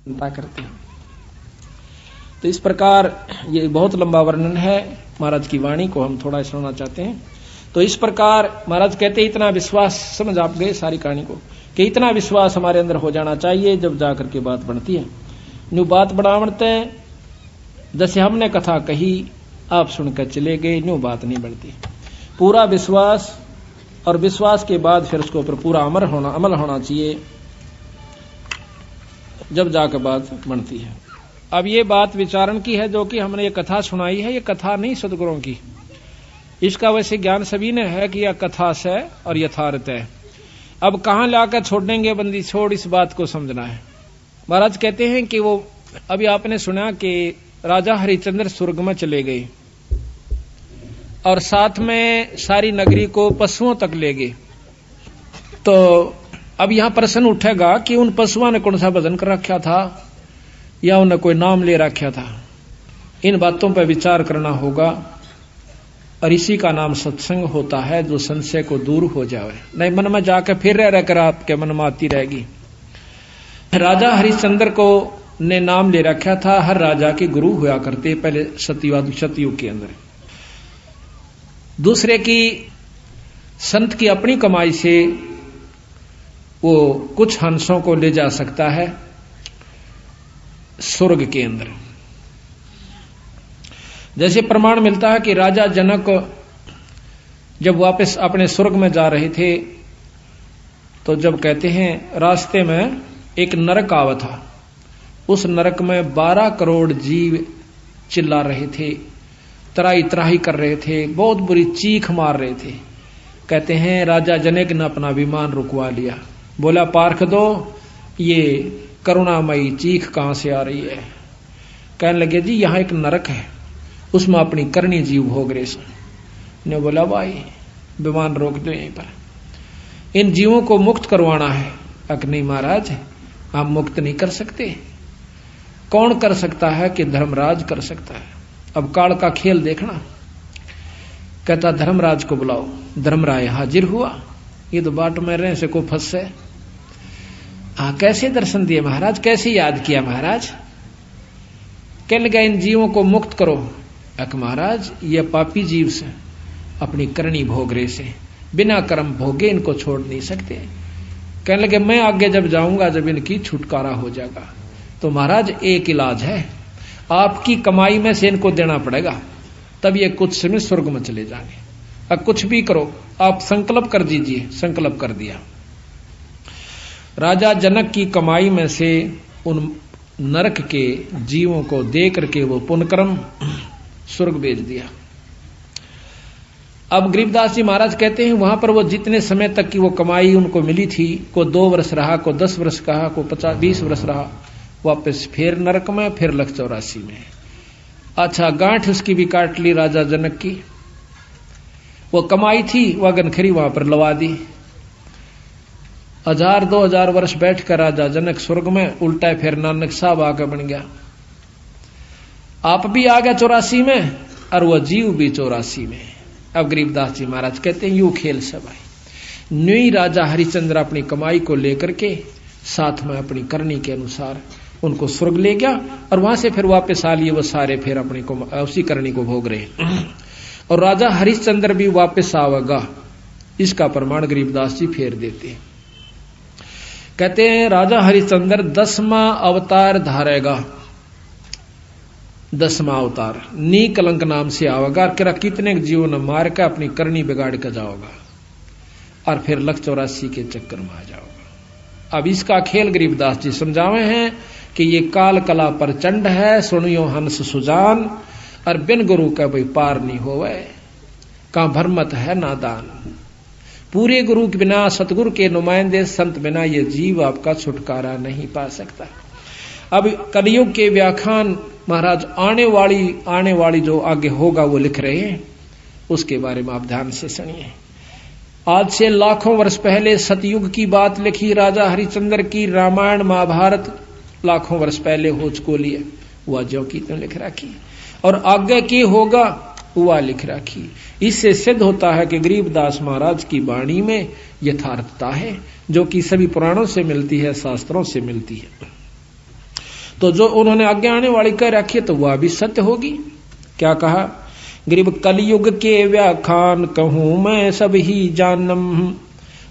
A: करते हैं तो इस प्रकार ये बहुत लंबा वर्णन है, महाराज की वाणी को हम थोड़ा सुनना चाहते हैं। तो इस प्रकार महाराज कहते इतना विश्वास, समझ आप गए सारी कहानी को, कि इतना विश्वास हमारे अंदर हो जाना चाहिए जब जाकर के बात बनती है। न्यू बात बढ़ावते जैसे हमने कथा कही आप सुनकर चले गए, न्यू बात नहीं बढ़ती। पूरा विश्वास, और विश्वास के बाद फिर उसके ऊपर पूरा अमल होना चाहिए, जब जाकर बात बनती है। अब ये बात विचारण की है जो कि हमने ये कथा सुनाई है, ये कथा नहीं सदगुरुओं की। इसका वैसे ज्ञान सभी ने है कि यह कथा से और यथार्थ है। अब कहां लाकर छोड़ेंगे बंदी छोड़, इस बात को समझना है। महाराज कहते हैं कि वो अभी आपने सुना कि राजा हरिश्चंद्र स्वर्ग में चले गए और साथ में सारी नगरी को पशुओं तक ले गए। तो अब यहां प्रश्न उठेगा कि उन पशुओं ने कौन सा भजन कर रखा था या उन्हें कोई नाम ले रखा था। इन बातों पर विचार करना होगा, और इसी का नाम सत्संग होता है, जो संशय को दूर हो जाए। नहीं मन में जाकर फिर रहकर आपके मन में आती रहेगी। राजा हरिश्चंद्र को ने नाम ले रखा था, हर राजा के गुरु हुआ करते पहले सतयुग के अंदर। दूसरे की संत की अपनी कमाई से वो कुछ हंसों को ले जा सकता है स्वर्ग के अंदर। जैसे प्रमाण मिलता है कि राजा जनक जब वापस अपने स्वर्ग में जा रहे थे, तो जब कहते हैं रास्ते में एक नरक आवा था, उस नरक में 12 करोड़ जीव चिल्ला रहे थे, त्राही त्राही कर रहे थे, बहुत बुरी चीख मार रहे थे। कहते हैं राजा जनक ने अपना विमान रुकवा लिया, बोला पार्ख दो ये करुणामयी चीख कहां से आ रही है। कहने लगे जी यहां एक नरक है, उसमें अपनी करनी जीव भोग रहे ने। बोला भाई विमान रोक दो यहीं पर, इन जीवों को मुक्त करवाना है। अक नहीं महाराज आप मुक्त नहीं कर सकते। कौन कर सकता है कि धर्मराज कर सकता है। अब काल का खेल देखना। कहता धर्मराज को बुलाओ। धर्मराय हाजिर हुआ, ये तो बाट में रहे से को फंसे। कैसे दर्शन दिए महाराज, कैसे याद किया महाराज। कहने लगा इन जीवों को मुक्त करो। अक महाराज ये पापी जीव से अपनी करनी भोग रहे से, बिना कर्म भोगे इनको छोड़ नहीं सकते। कहने लगे मैं आगे जब जाऊंगा जब इनकी छुटकारा हो जाएगा। तो महाराज एक इलाज है, आपकी कमाई में से इनको देना पड़ेगा, तब ये कुछ समय स्वर्ग में चले जाएंगे। अब कुछ भी करो, आप संकल्प कर दीजिए। संकल्प कर दिया। राजा जनक की कमाई में से उन नरक के जीवों को दे करके वो पुण्यकर्म स्वर्ग भेज दिया। अब गरीबदास जी महाराज कहते हैं वहां पर वो जितने समय तक की वो कमाई उनको मिली थी, को 2 वर्ष रहा, को 10 वर्ष कहा, को 50-20 वर्ष रहा, वापस फिर नरक में, फिर 184 में। अच्छा गांठ उसकी भी काट ली राजा जनक की। वो कमाई थी वह गनखरी वहां पर लवा दी। 1000-2000 वर्ष बैठकर राजा जनक स्वर्ग में, उल्टा फिर नानक साहब आकर बन गया। आप भी आ गया 84 में और वह जीव भी 84 में। अब गरीबदास जी महाराज कहते हैं यू खेल सब भाई। न्यू राजा हरिश्चंद्र अपनी कमाई को लेकर के साथ में अपनी करनी के अनुसार उनको स्वर्ग ले गया और वहां से फिर वापस आ लिए वो सारे फिर अपनी उसी करनी को भोग रहे। और राजा हरिश्चंद्र भी वापस आवेगा, इसका प्रमाण गरीबदास जी फेर देते हैं। कहते हैं राजा हरिश्चंद्र 10वां अवतार धारेगा, 10वां अवतार नी कलंक नाम से आवेगा, किरा कितने जीवन मार के अपनी करनी बिगाड़ के जाओगा और फिर 184 के चक्कर में आ जाओगा। अब इसका खेल गरीबदास जी समझावे हैं कि ये काल कला प्रचंड है, सुनियो हंस सुजान, और बिन गुरु का भाई पार नहीं होवे, का भरमत है नादान। पूरे गुरु के बिना, सतगुरु के नुमाइंदे संत बिना ये जीव आपका छुटकारा नहीं पा सकता। अब कलयुग के व्याख्यान महाराज आने वाली जो आगे होगा वो लिख रहे हैं, उसके बारे में आप ध्यान से सुनिए। आज से लाखों वर्ष पहले सतयुग की बात लिखी राजा हरिश्चंद्र की, रामायण महाभारत लाखों वर्ष पहले हो चुकी है, वह जो की तो लिख रखी, और आगे की होगा वह लिख रखी। इससे सिद्ध होता है कि गरीबदास महाराज की वाणी में यथार्थता है, जो कि सभी पुराणों से मिलती है, शास्त्रों से मिलती है। तो जो उन्होंने आगे आने वाली कह रखी है तो वह भी सत्य होगी। क्या कहा? गरीब कलयुग के व्याख्यान कहूं मैं सब ही जानम,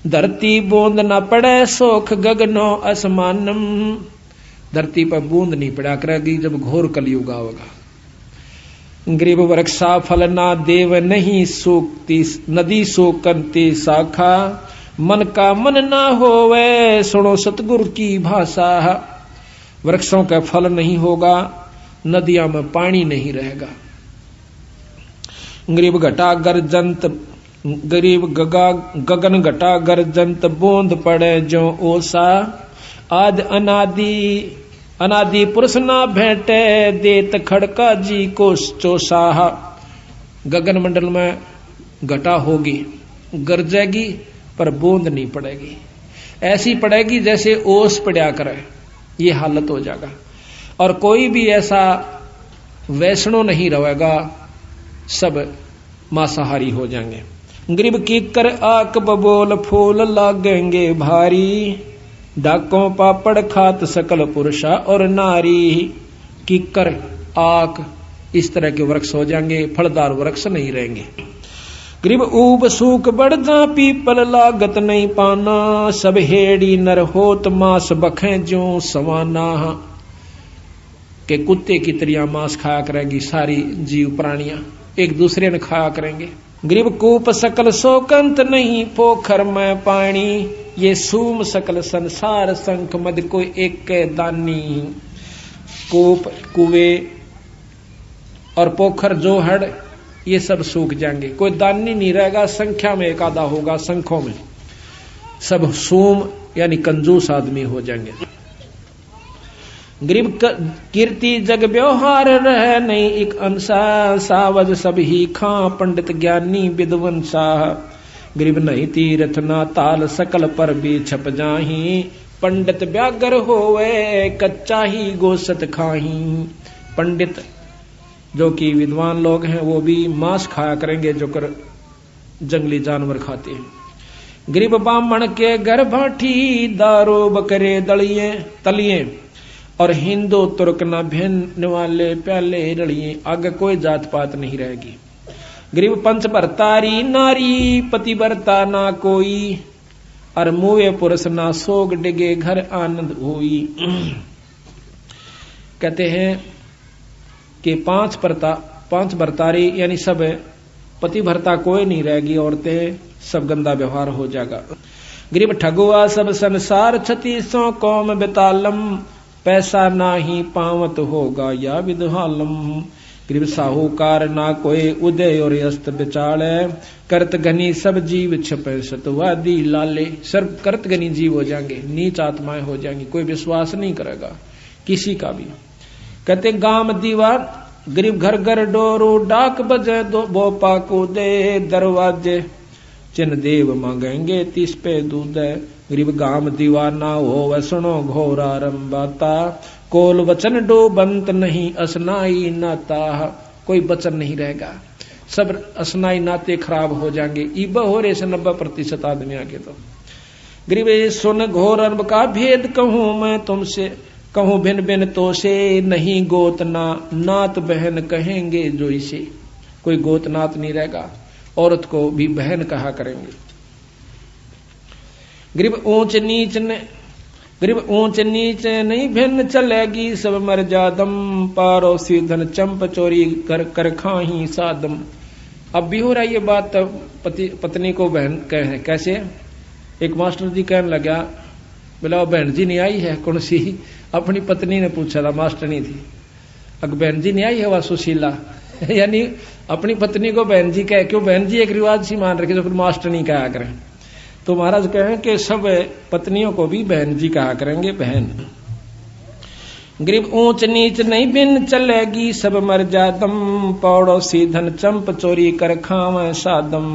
A: धरती बूंद न पड़े सोख गगनो असमानम। धरती पर बूंद नहीं पड़ा करेगी जब घोर कलयुग आवेगा। गरीब वृक्षा फल ना देव नहीं सूखती, नदी सोकंती शाखा, मन का मन ना होवे सुनो सतगुरु की भाषा। वृक्षों का फल नहीं होगा, नदियों में पानी नहीं रहेगा। गरीब घटा गर्जंत, गरीब गगन घटा गर्जंत, बूंद पड़े जो ओसा, आद अनादि पुरुष ना भेंटे, देत खड़का जी को चोसाहा। गगन मंडल में घटा होगी, गरजेगी, पर बूंद नहीं पड़ेगी, ऐसी पड़ेगी जैसे ओस पड़ा करे, ये हालत हो जाएगा। और कोई भी ऐसा वैष्णो नहीं रहेगा, सब मांसाहारी हो जाएंगे। गरीब कीकर आक बबोल फूल लागेंगे भारी, डाकों पापड़ खात सकल पुरुषा और नारी। कीकर आक इस तरह के वृक्ष हो जाएंगे, फलदार वृक्ष नहीं रहेंगे। गरीब ऊब सूख बढ़ जा पीपल लागत नहीं पाना, सब हेड़ी नर होत मांस बखें ज्यों सवाना। के कुत्ते की तरह मांस खाया करेगी सारी जीव प्राणियां, एक दूसरे ने खाया करेंगे। गरीब कूप सकल शोकंत नहीं पोखर में पानी, ये सूम सकल संसार संख मद कोई एक दानी। कूप कुए और पोखर जोहड़ ये सब सूख जाएंगे, कोई दानी नहीं रहेगा, संख्या में एक आधा होगा, संखों में सब सूम यानी कंजूस आदमी हो जाएंगे। गरीब कीर्ति जग व्यवहार रह नहीं एक अंसा, सावज सब ही खां पंडित ज्ञानी विद्वंसा। गरीब नहीं तीर्थ ना ताल सकल पर भी छप जाही, पंडित व्यागर होवे कच्चा ही गोसत खाही। पंडित जो कि विद्वान लोग हैं वो भी मांस खाया करेंगे जो कर जंगली जानवर खाते हैं। गरीब ब्राह्मण के घर भाठी, दारू बकरे दलिए तलिए, और हिंदू तुर्क न भिन्न वाले प्याले रड़िए। आगे कोई जात पात नहीं रहेगी। गरीब पंच भरतारी नारी, पतिव्रता ना कोई, और मुए पुरुष ना सोग डिगे घर आनंद हुई। कहते हैं कि पांच भरतारी यानी सब पतिव्रता कोई नहीं रहेगी, औरतें सब गंदा व्यवहार हो जाएगा। गरीब ठगुआ सब संसार, 36 कौम बेतालम, पैसा ना ही पावत होगा या विदहालम। गरीब साहूकार ना कोई उदय और अस्त बिचाले, करत घनी सब जीव छपे सतवादी लाले। सर्व करत घनी जीव हो जाएंगे, नीच आत्माएं हो जाएंगी, कोई विश्वास नहीं करेगा किसी का भी। कहते गांव दीवार, गरीब घर घर डोरू, डाक बजे दो बोपा को दे, दरवाजे चिन्ह देव मांगेंगे 30 पे दूध। गरीब गाम दीवाना हो वसनो घोर आरंबाता, कोल वचन डो बंत नहीं असनाई नाता। कोई वचन नहीं रहेगा, सब असनाई नाते खराब हो जाएंगे। ईब हो रहे से 90% आदमी आगे। तो गरीब सुन घोर अरब का भेद कहूं मैं तुमसे, कहूं भिन्न भिन्न तो से नहीं गोतना, नात बहन कहेंगे जो इसे। कोई गोतनात नहीं रहेगा, औरत को भी बहन कहा करेंगे। गरीब ऊंच नीच नहीं भिन्न चलेगी, सब मर जादम, पारोसी धन चंप चोरी कर खाही सादम। अब भी हो रहा है ये बात, पत्नी को बहन कहे कैसे। एक मास्टर जी कहने लगा, बोला बहन जी नहीं आई है कौन सी, अपनी पत्नी ने पूछा था, मास्टर नहीं थी। अगर बहन जी नहीं आई है वह सुशीला यानी अपनी पत्नी को बहन जी कहे, क्यों बहन जी एक रिवाज सी मान रखे, तो फिर मास्टर नहीं कहा करें। तो महाराज कहें कि सब पत्नियों को भी बहन जी कहा करेंगे, बहन। गरीब ऊंच नीच नहीं बिन चलेगी, सब मर जादम, पड़ोसी धन चंप चोरी कर खावे सादम।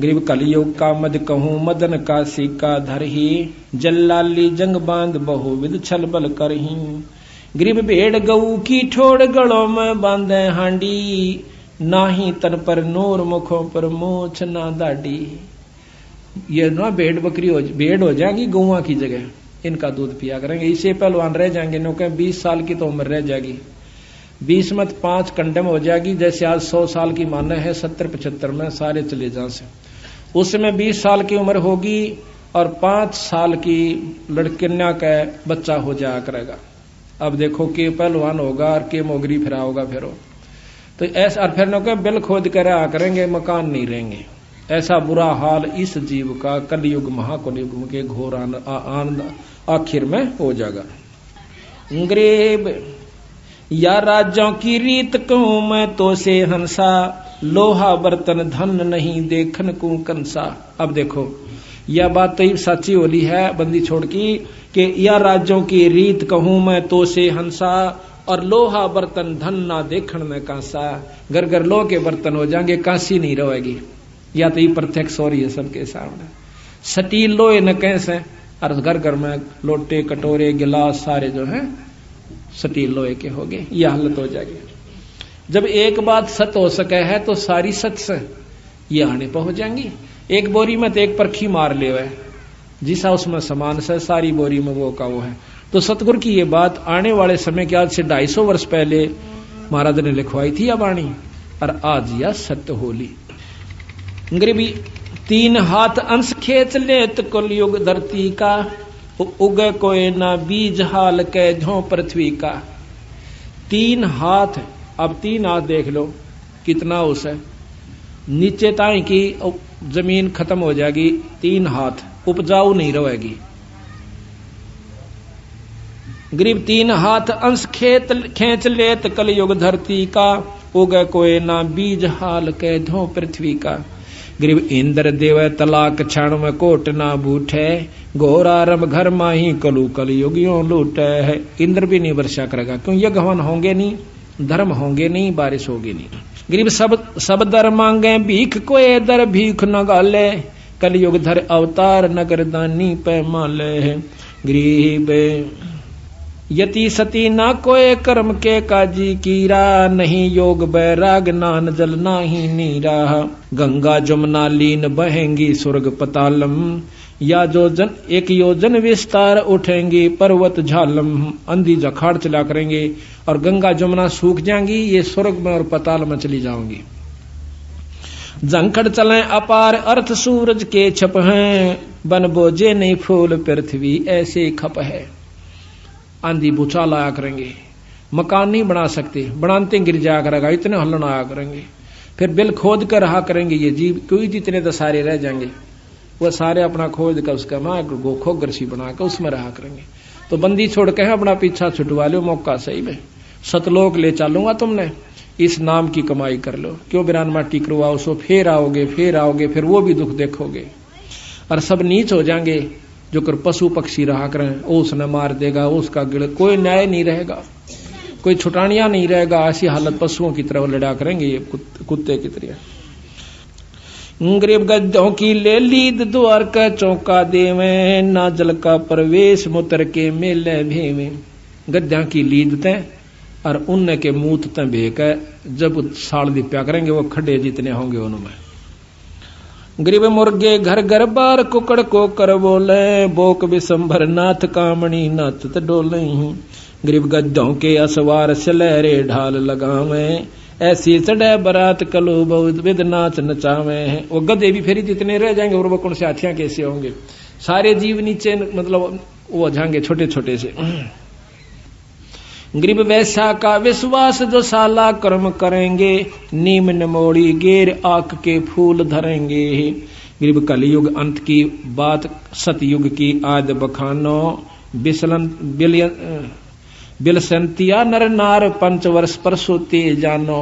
A: गरीब कलयुग का मद कहूं, मदन का सिक्का धरही, जल्लाली जंग बांध बहुविध छल बल करही। गरीब भेड़ गऊ की ठोड़ गलों में बांधे हांडी, नाही तन पर नूर मुखों पर मोछ ना दाढ़ी। ये ना भेड़ हो जाएंगी गौवा की जगह, इनका दूध पिया करेंगे। इसे पहलवान रह जाएंगे, नो कहें 20 साल की तो उम्र रह जाएगी, 20 मत 5 कंडम हो जाएगी। जैसे आज 100 साल की माने है, 70-75 में सारे चले जाए से, उसमें 20 साल की उम्र होगी और 5 साल की लड़किन्या का बच्चा हो जाया करेगा। अब देखो के पहलवान होगा और के मोगरी फिरा होगा फिर तो ऐसा। और फिर नो कहें बिल खोद कर आ करेंगे, मकान नहीं रहेंगे। ऐसा बुरा हाल इस जीव का कलयुग महाकलयुग के घोर आनंद आखिर में हो जाएगा। गरीब या राज्यों की रीत कहूं मैं तो से हंसा, लोहा बर्तन धन नहीं देखन को कंसा। अब देखो यह बात तो सच्ची होली है बंदी छोड़ की, कि या राज्यों की रीत कहूं मैं तो से हंसा, और लोहा बर्तन धन ना देखन में कांसा। घर घर लोह के बर्तन हो जाएंगे, कांसी नहीं रहेगी। या तो ये प्रत्यक्ष हो रही है सबके सामने। स्टील लोहे न कैसे, और घर घर में लोटे कटोरे गिलास सारे जो हैं स्टील लोहे के हो गए। यह हालत हो जाएगी। जब एक बात सत हो सके है तो सारी सत से ये आने पर हो जाएंगी। एक बोरी में तो एक परखी मार ले हुए, जिसा उसमें समान से सारी बोरी में वो का वो है। तो सतगुरु की ये बात आने वाले समय के आज से 250 वर्ष पहले महाराज ने लिखवाई थी अब आनी, और आज यह सत्य होली। गरीबी 3 हाथ अंश खेच लेत कलयुग धरती का, उगे कोई ना बीज हाल के झों पृथ्वी का। 3 हाथ, अब 3 हाथ देख लो कितना उस है, नीचे ताई की जमीन खत्म हो जाएगी, 3 हाथ उपजाऊ नहीं रहेगी। गरीब 3 हाथ अंश खेच लेत कलयुग धरती का, उगे कोई ना बीज हाल के धो पृथ्वी का। गरीब इंद्र देव तलाक क्षण में कोट ना बूठे, घोरारम घर माही कलु कलयुगियों लूटे है। इंद्र भी नहीं वर्षा करेगा, क्यों यज्ञ हवन होंगे नहीं, धर्म होंगे नहीं, बारिश होगी नहीं। गरीब सब दर मांगे भीख, कोई दर भीख न गाले, कलयुग धर अवतार नगर दानी पे माले है। गरीब यति सती ना कोई कर्म के काजी कीरा, नहीं योग बैराग नान जल नाही नीरा। गंगा जमुना लीन बहेंगी स्वर्ग पतालम, या जोजन 1 योजन विस्तार उठेंगी पर्वत झालम। अंधी जखाड़ चला करेंगे और गंगा जमुना सूख जाएंगी, ये स्वर्ग में और पताल में चली जाओगी। जंखड़ चलें अपार अर्थ सूरज के छप हैं, बन बोझे नहीं फूल पृथ्वी ऐसे खप है। आंधी भूचाल आया करेंगे, मकान नहीं बना सकते, बनाते गिर जाया करेगा, इतने हलन आया करेंगे। फिर बिल खोद कर रहा करेंगे ये जीव, कोई जितने तो सारे रह जाएंगे, वह सारे अपना खोद कर उसका माँ गोखोगर सी बना कर उसमें रहा करेंगे। तो बंदी छोड़ के अपना पीछा छुटवा लो, मौका सही में सतलोक ले चलूंगा, तुमने इस नाम की कमाई कर लो। क्यों बिरान माटी करवाओ, सो फिर आओगे फिर वो भी दुख देखोगे। और सब नीच हो जाएंगे, जो कर पशु पक्षी रहा करें, उसने मार देगा, उसका गिड़, कोई न्याय नहीं रहेगा, कोई छुटानिया नहीं रहेगा। ऐसी हालत पशुओं की तरह लड़ा करेंगे ये कुत्ते की तरह। गरीब गद्दों की ले लीद द्वार का चौका देवे, ना जल का प्रवेश मुतर के मेले भेवे। गद्दा की लीद ते और उनने के मूत ते भेक जब साल दिप्या करेंगे, वो खड्डे जितने होंगे उनमें। गरीब मुर्गे घर घर बार कुकड़ को कर बोले, बोक विशंभर नाथ कामणी नाथ डोले। गरीब गद्दों के असवार सलहरे ढाल लगावे, ऐसी चढ़े बरात कलो बहुत विद नाच नचावे हैं। वो गधे भी फेरी जितने रह जाएंगे और वो कौन से हाथियां कैसे होंगे, सारे जीव नीचे मतलब वो जाएंगे छोटे छोटे से। गरीब वैसा का विश्वास जो साला कर्म करेंगे, नीम नमोड़ी गेर आक के फूल धरेंगे। गरीब कलयुग अंत की बात सतयुग की आद बखानो, बिलसंतिया नर नार 5 वर्ष पर सोते जानो।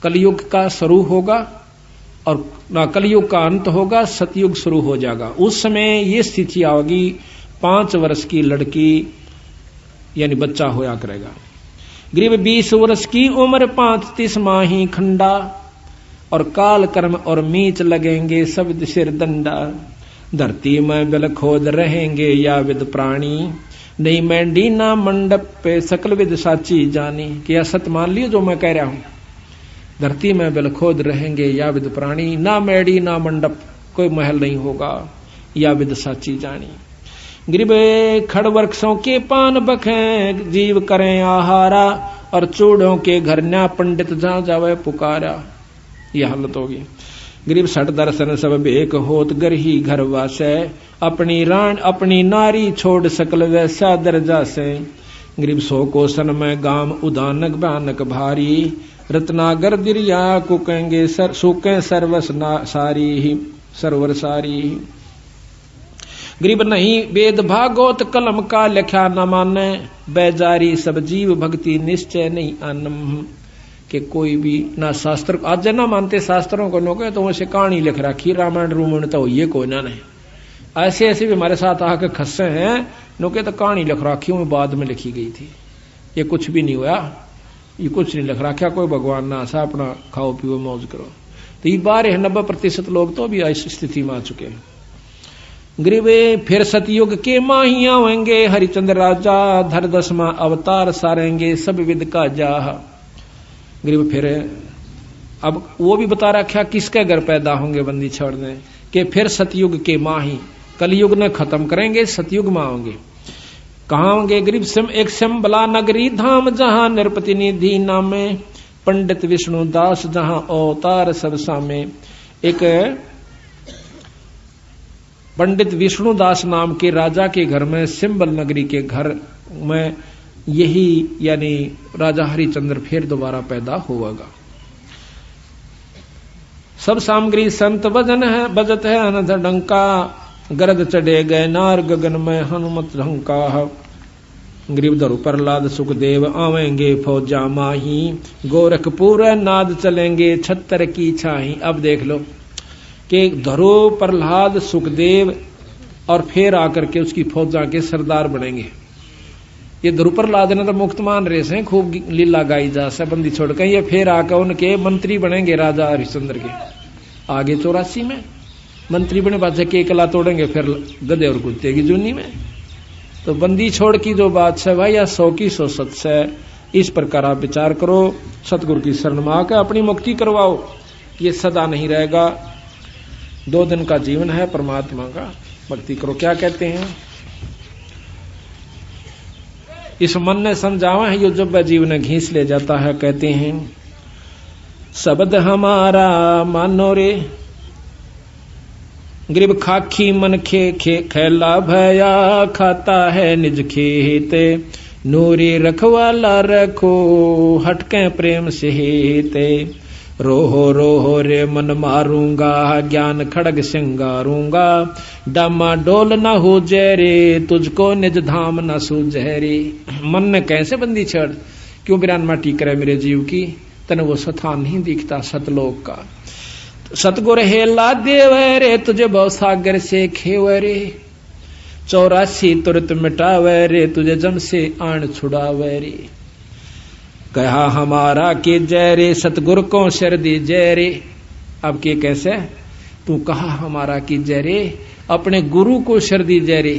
A: कलयुग का शुरू होगा और ना कलयुग का अंत होगा, सतयुग शुरू हो जाएगा। उस समय ये स्थिति आओगी, 5 वर्ष की लड़की यानी बच्चा होया करेगा। गरीब 20 वर्ष की उम्र 35 माही खंडा, और काल कर्म और मीच लगेंगे सब सिर दंडा। धरती में बिल खोद रहेंगे या विद प्राणी, नहीं मैंडी ना मंडप पे सकल विद साची जानी। क्या सत मान लियो जो मैं कह रहा हूं, धरती में बिल खोद रहेंगे या विद प्राणी, ना मैडी ना मंडप कोई महल नहीं होगा, या विद साची जानी। गरीब खड़ वृक्षों के पान बखें, जीव करें आहारा, और चूड़ों के घर न्या पंडित जहां जावे पुकारा। यह हालत होगी। गरीब सठ दर्शन सब बेक होत, घर ही घर वासे, अपनी रान अपनी नारी छोड़ सकल वैसा दर्जा से। गरीब 100 कोसन में गाम उदानक भयानक भारी, रत्नागर दिरिया कुकेंगे सूके सर्वस सारी ही सरवर सारी। गरीब नहीं वेद भागवत कलम का लिखा न माने, बेजारी सब जीव भक्ति निश्चय नहीं आनम। कि कोई भी ना शास्त्र आज ना मानते शास्त्रों को, नो तो वैसे कहानी लिख रखी रामायण रूमायण तो ये कोई ना नहीं। ऐसे ऐसे भी हमारे साथ आके खस्से हैं, नो के तो कहानी लिख रखी वो बाद में लिखी गई थी, ये कुछ भी नहीं हुआ, ये कुछ नहीं लिख रखा, कोई भगवान ना आशा, अपना खाओ पियो मौज करो। तो ये 90% लोग तो भी इस स्थिति में आ चुके हैं। गरीबे फिर सतयुग के माही आवेंगे, हरिचंद्र राजा धर 10वां अवतार सारेंगे सब विद का जाह। गरीब फिर अब वो भी बता रखा किसके घर पैदा होंगे बंदी छोड़ने के, फिर सतयुग के माही कलयुग ने खत्म करेंगे, सतयुग में आओगे। कहाँ होंगे गरीब एक सिमबला नगरी धाम, जहां नृपति निधि नामे, पंडित विष्णु दास जहां अवतार सब सामे। एक पंडित विष्णुदास नाम के राजा के घर में, सिंबल नगरी के घर में यही यानी राजा हरिचंद्र फिर दोबारा पैदा होगा। सब सामग्री संत भजन है, बजत है अनध डंका, गरद चढ़े गए नार गगन में हनुमत ढंका। गरीब धरु प्रहलाद सुखदेव आवेंगे फौजा माही, गोरखपुर नाद चलेंगे 76 की छाही। अब देख लो कि धरो प्रहलाद सुखदेव और फिर आकर के उसकी फौजा के सरदार बनेंगे। ये ध्रुव प्रहलाद ने तो मुक्त मान रहे से खूब लीला गाई जा से बंदी छोड़ के, ये फिर आकर उनके मंत्री बनेंगे राजा हरिश्चंद्र के। आगे 84 में मंत्री बने बादशाह के कला तोड़ेंगे फिर गधे और कुत्ते की जूनी में। तो बंदी छोड़ की जो बात है भाई, या 100 की 100 सच है। इस प्रकार आप विचार करो, सतगुरु की शरण में आकर अपनी मुक्ति करवाओ, ये सदा नहीं रहेगा। 2 दिन का जीवन है, परमात्मा का भक्ति करो। क्या कहते हैं, इस मन ने समझावा है, यो जब जीवन घींच ले जाता है। कहते हैं शब्द हमारा मानो रे, गरीब खाखी मन खेला भया, खाता है निज खेते, नूरी रखवाला रखो हटके प्रेम से हेते। रोहो रोहो रे मन मारूंगा, ज्ञान खड़ग सिंगारूंगा, डामा डोल न हो जहरे, तुझको निज धाम न सूझहरे। मन ने कैसे बंदी छड़, क्यों बिरान माटी करे मेरे जीव की, तने वो स्थान नहीं दिखता सतलोक का। सतगुर हेला देवरे, तुझे बहु सागर से खेवरे, 84 तुरत मिटावे रे, तुझे जम से आन छुड़ावे रे। कहा हमारा के जय रे, सतगुरु को शर दी जय रे। अब के कैसे, तू कहा हमारा की जय रे, अपने गुरु को शर दी जय रे।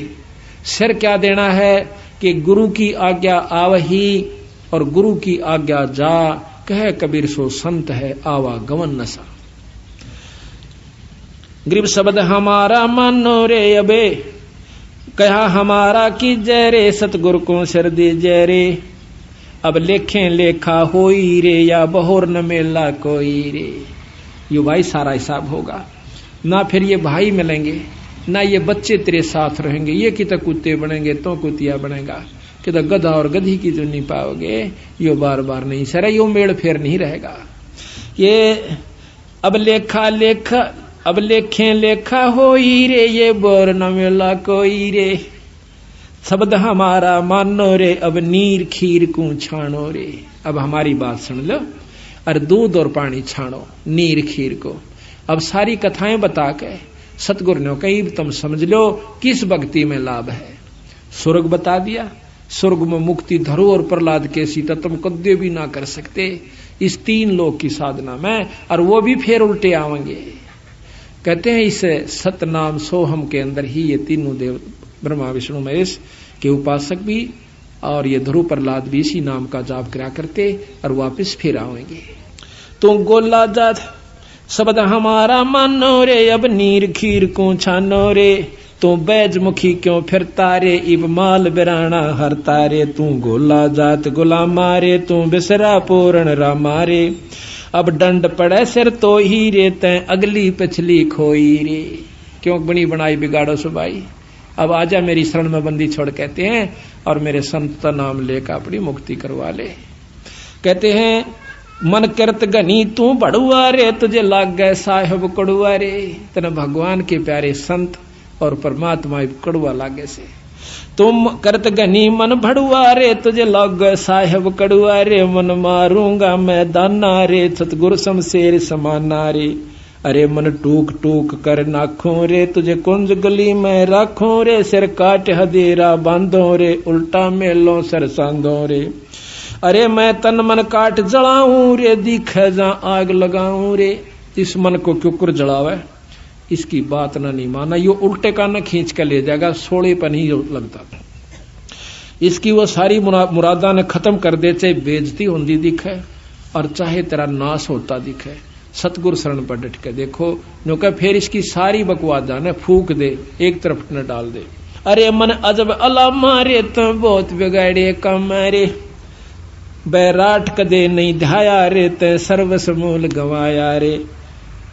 A: शर क्या देना है कि गुरु की आज्ञा आवही और गुरु की आज्ञा जा, कह कबीर सो संत है आवागमन नशा। गरीब शब्द हमारा मानो रे अबे, कहा हमारा की जय रे, सतगुरु को शर दी जय रे। अब लेखें लेखा होई रे या बहोर न मेला कोई रे। यो भाई सारा हिसाब होगा ना, फिर ये भाई मिलेंगे ना, ये बच्चे तेरे साथ रहेंगे, ये कितना कुत्ते बनेंगे तो कुतिया बनेगा, कितना गधा और गधी की जो नहीं पाओगे, यो बार बार नहीं सर, यो मेड़ फेर नहीं रहेगा। ये अब लेखें लेखा होई रे, ये बोर न मिला कोई रे। शब्द हमारा मानो रे, अब नीर खीर को छानो रे। अब हमारी बात सुन लो, और दूध और पानी छानो नीर खीर को। अब सारी कथाएं बता के सतगुरु ने कही तुम समझ लो किस भक्ति में लाभ है। स्वर्ग बता दिया, स्वर्ग में मुक्ति धरो और प्रहलाद के सीता तुम कद्य भी ना कर सकते इस 3 लोक की साधना में, और वो भी फिर उल्टे आवेंगे। कहते हैं इस सतनाम सोहम के अंदर ही ये तीनों देव ब्रह्मा विष्णु महेश के उपासक भी और ये ध्रुव प्रहलाद भी इसी नाम का जाप करा करते और वापस फिर आवेंगे। तो गोला जात शब्द हमारा मानो रे, अब नीर खीर को छानो रे। तू बैजमुखी क्यों फिरता रे, इब माल बिराना हरता रे। तू गोला जात गुलामा रे, तू बिसरा पूर्ण रामा रे। अब डंड पड़े सिर तो ही रे, तै अगली पिछली खोई रे। क्यों बनी बनाई बिगाड़ो सुबाई, अब आजा मेरी शरण में बंदी छोड़, कहते हैं, और मेरे संत का नाम लेकर अपनी मुक्ति करवा ले। कहते हैं मन करत गनी तू बड़ुआ रे, तुझे लाग गए साहेब कड़ुआ रे। तेने भगवान के प्यारे संत और परमात्मा कड़ुआ लागे से। तुम करत गनी मन भड़ुआ रे, तुझे लाग गए साहेब कड़ुआ रे। मन मारूंगा मैं दाना रे, सतगुरु शमशेर समाना रे। अरे मन टूक टूक कर नाखों रे, तुझे कुंज गली में राखों रे। सिर काट हदेरा बांधो रे, उल्टा मेलो सर सांधो रे। अरे मैं तन मन काट जलाऊं रे, दिखे जा आग लगाऊं रे। इस मन को क्यों जलावे, इसकी बात ना नहीं माना, यो उल्टे का न खींच के ले जाएगा, सोले पर नहीं लगता। इसकी वो सारी मुरादा ने खत्म कर दे, चाहे बेइज्जती होती दिखे और चाहे तेरा नाश होता दिखे। सतगुरु शरण पर डट के देखो, नो कह फिर इसकी सारी बकवास जाने फूक दे, एक तरफ न डाल दे। अरे मन अजब अला मारे, तो बहुत बिगाड़े कम रे। बैराट कदे नहीं ध्याया रे, ते सर्वस मूल गवाया रे।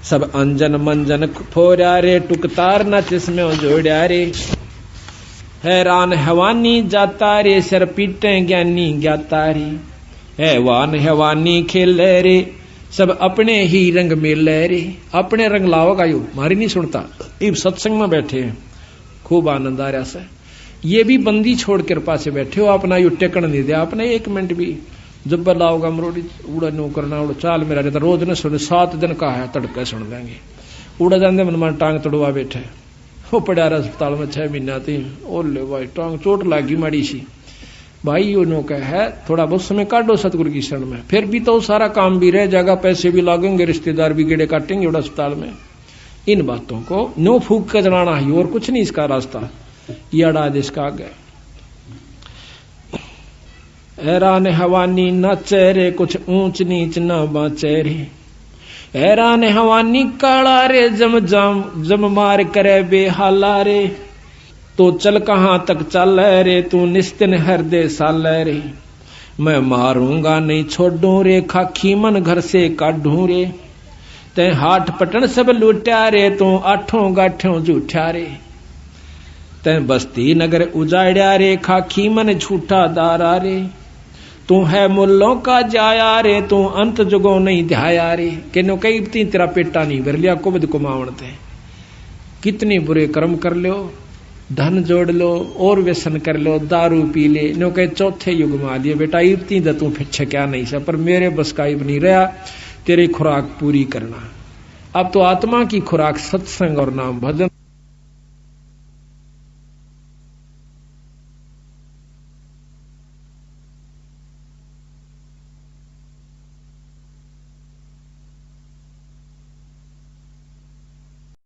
A: सब अंजन मंजन फोड़ा रे, टुकतार न जिसमें जोड़ा रे। हैरान हैवानी जाता रे, सर पीटे ज्ञानी ज्ञाता रे। हैवान हैवानी खेले रे, सब अपने ही रंग मेले रे। अपने रंग लाओगा यू, मारी नहीं सुनता। इब सत्संग में बैठे हैं, खूब आनंद आ रहा से। ये भी बंदी छोड़ कृपा से बैठे हो, अपना यू टेकन नहीं दिया, अपने 1 मिनट भी जब लाओगा मरोड़ी उड़ा नो करना उड़ा चाल मेरा रहता। रोज ने सुने 7 दिन का है, तड़के सुन लेंगे। उड़ा जाते मन मन टांग तोड़वा बैठे, वो पड़ा रहा अस्पताल में 6 महीना थी। ओले भाई टांग चोट लागी माड़ी सी भाई, यो नो का है थोड़ा बहुत समय काटो सतगुरु की शरण में, फिर भी तो सारा काम भी रह जाएगा, पैसे भी लागेंगे, रिश्तेदार भी गेड़े काटेंगे उड़ा अस्पताल में। इन बातों को नो फूक कर जलाना ही, और कुछ नहीं इसका रास्ता, ये अड़ा जिसका आगे। हैरान हवानी न चेहरे, कुछ ऊंच नीच न बाचे रे। हैरान हवानी काला रे, जम मार करे बेहाला रे। तो चल कहां तक चल रे, तू निस्तिन हृदय साल रे। मैं मारूंगा नहीं छोड़ू रे, खाखी मन घर से काढू रे। ते हाट पटन सब लूटा रे, तू 8 गाठों झूठा रे। ते बस्ती नगर उजाड़ा रे, खाखी मन झूठा दारा रे। तू है मुल्लों का जाया रे, तू अंत जुगो नहीं ध्याया रे। केनो कई तेरा पेटा नहीं भर लिया, कुबद कुमावणते। कितने बुरे कर्म कर लो, धन जोड़ लो और व्यसन कर लो, दारू पी ले, नो कहे चौथे युग में आ लिए बेटा। इतनी द तू फिर क्या नहीं सा, पर मेरे बस का नहीं रहा तेरी खुराक पूरी करना। अब तो आत्मा की खुराक सत्संग और नाम भजन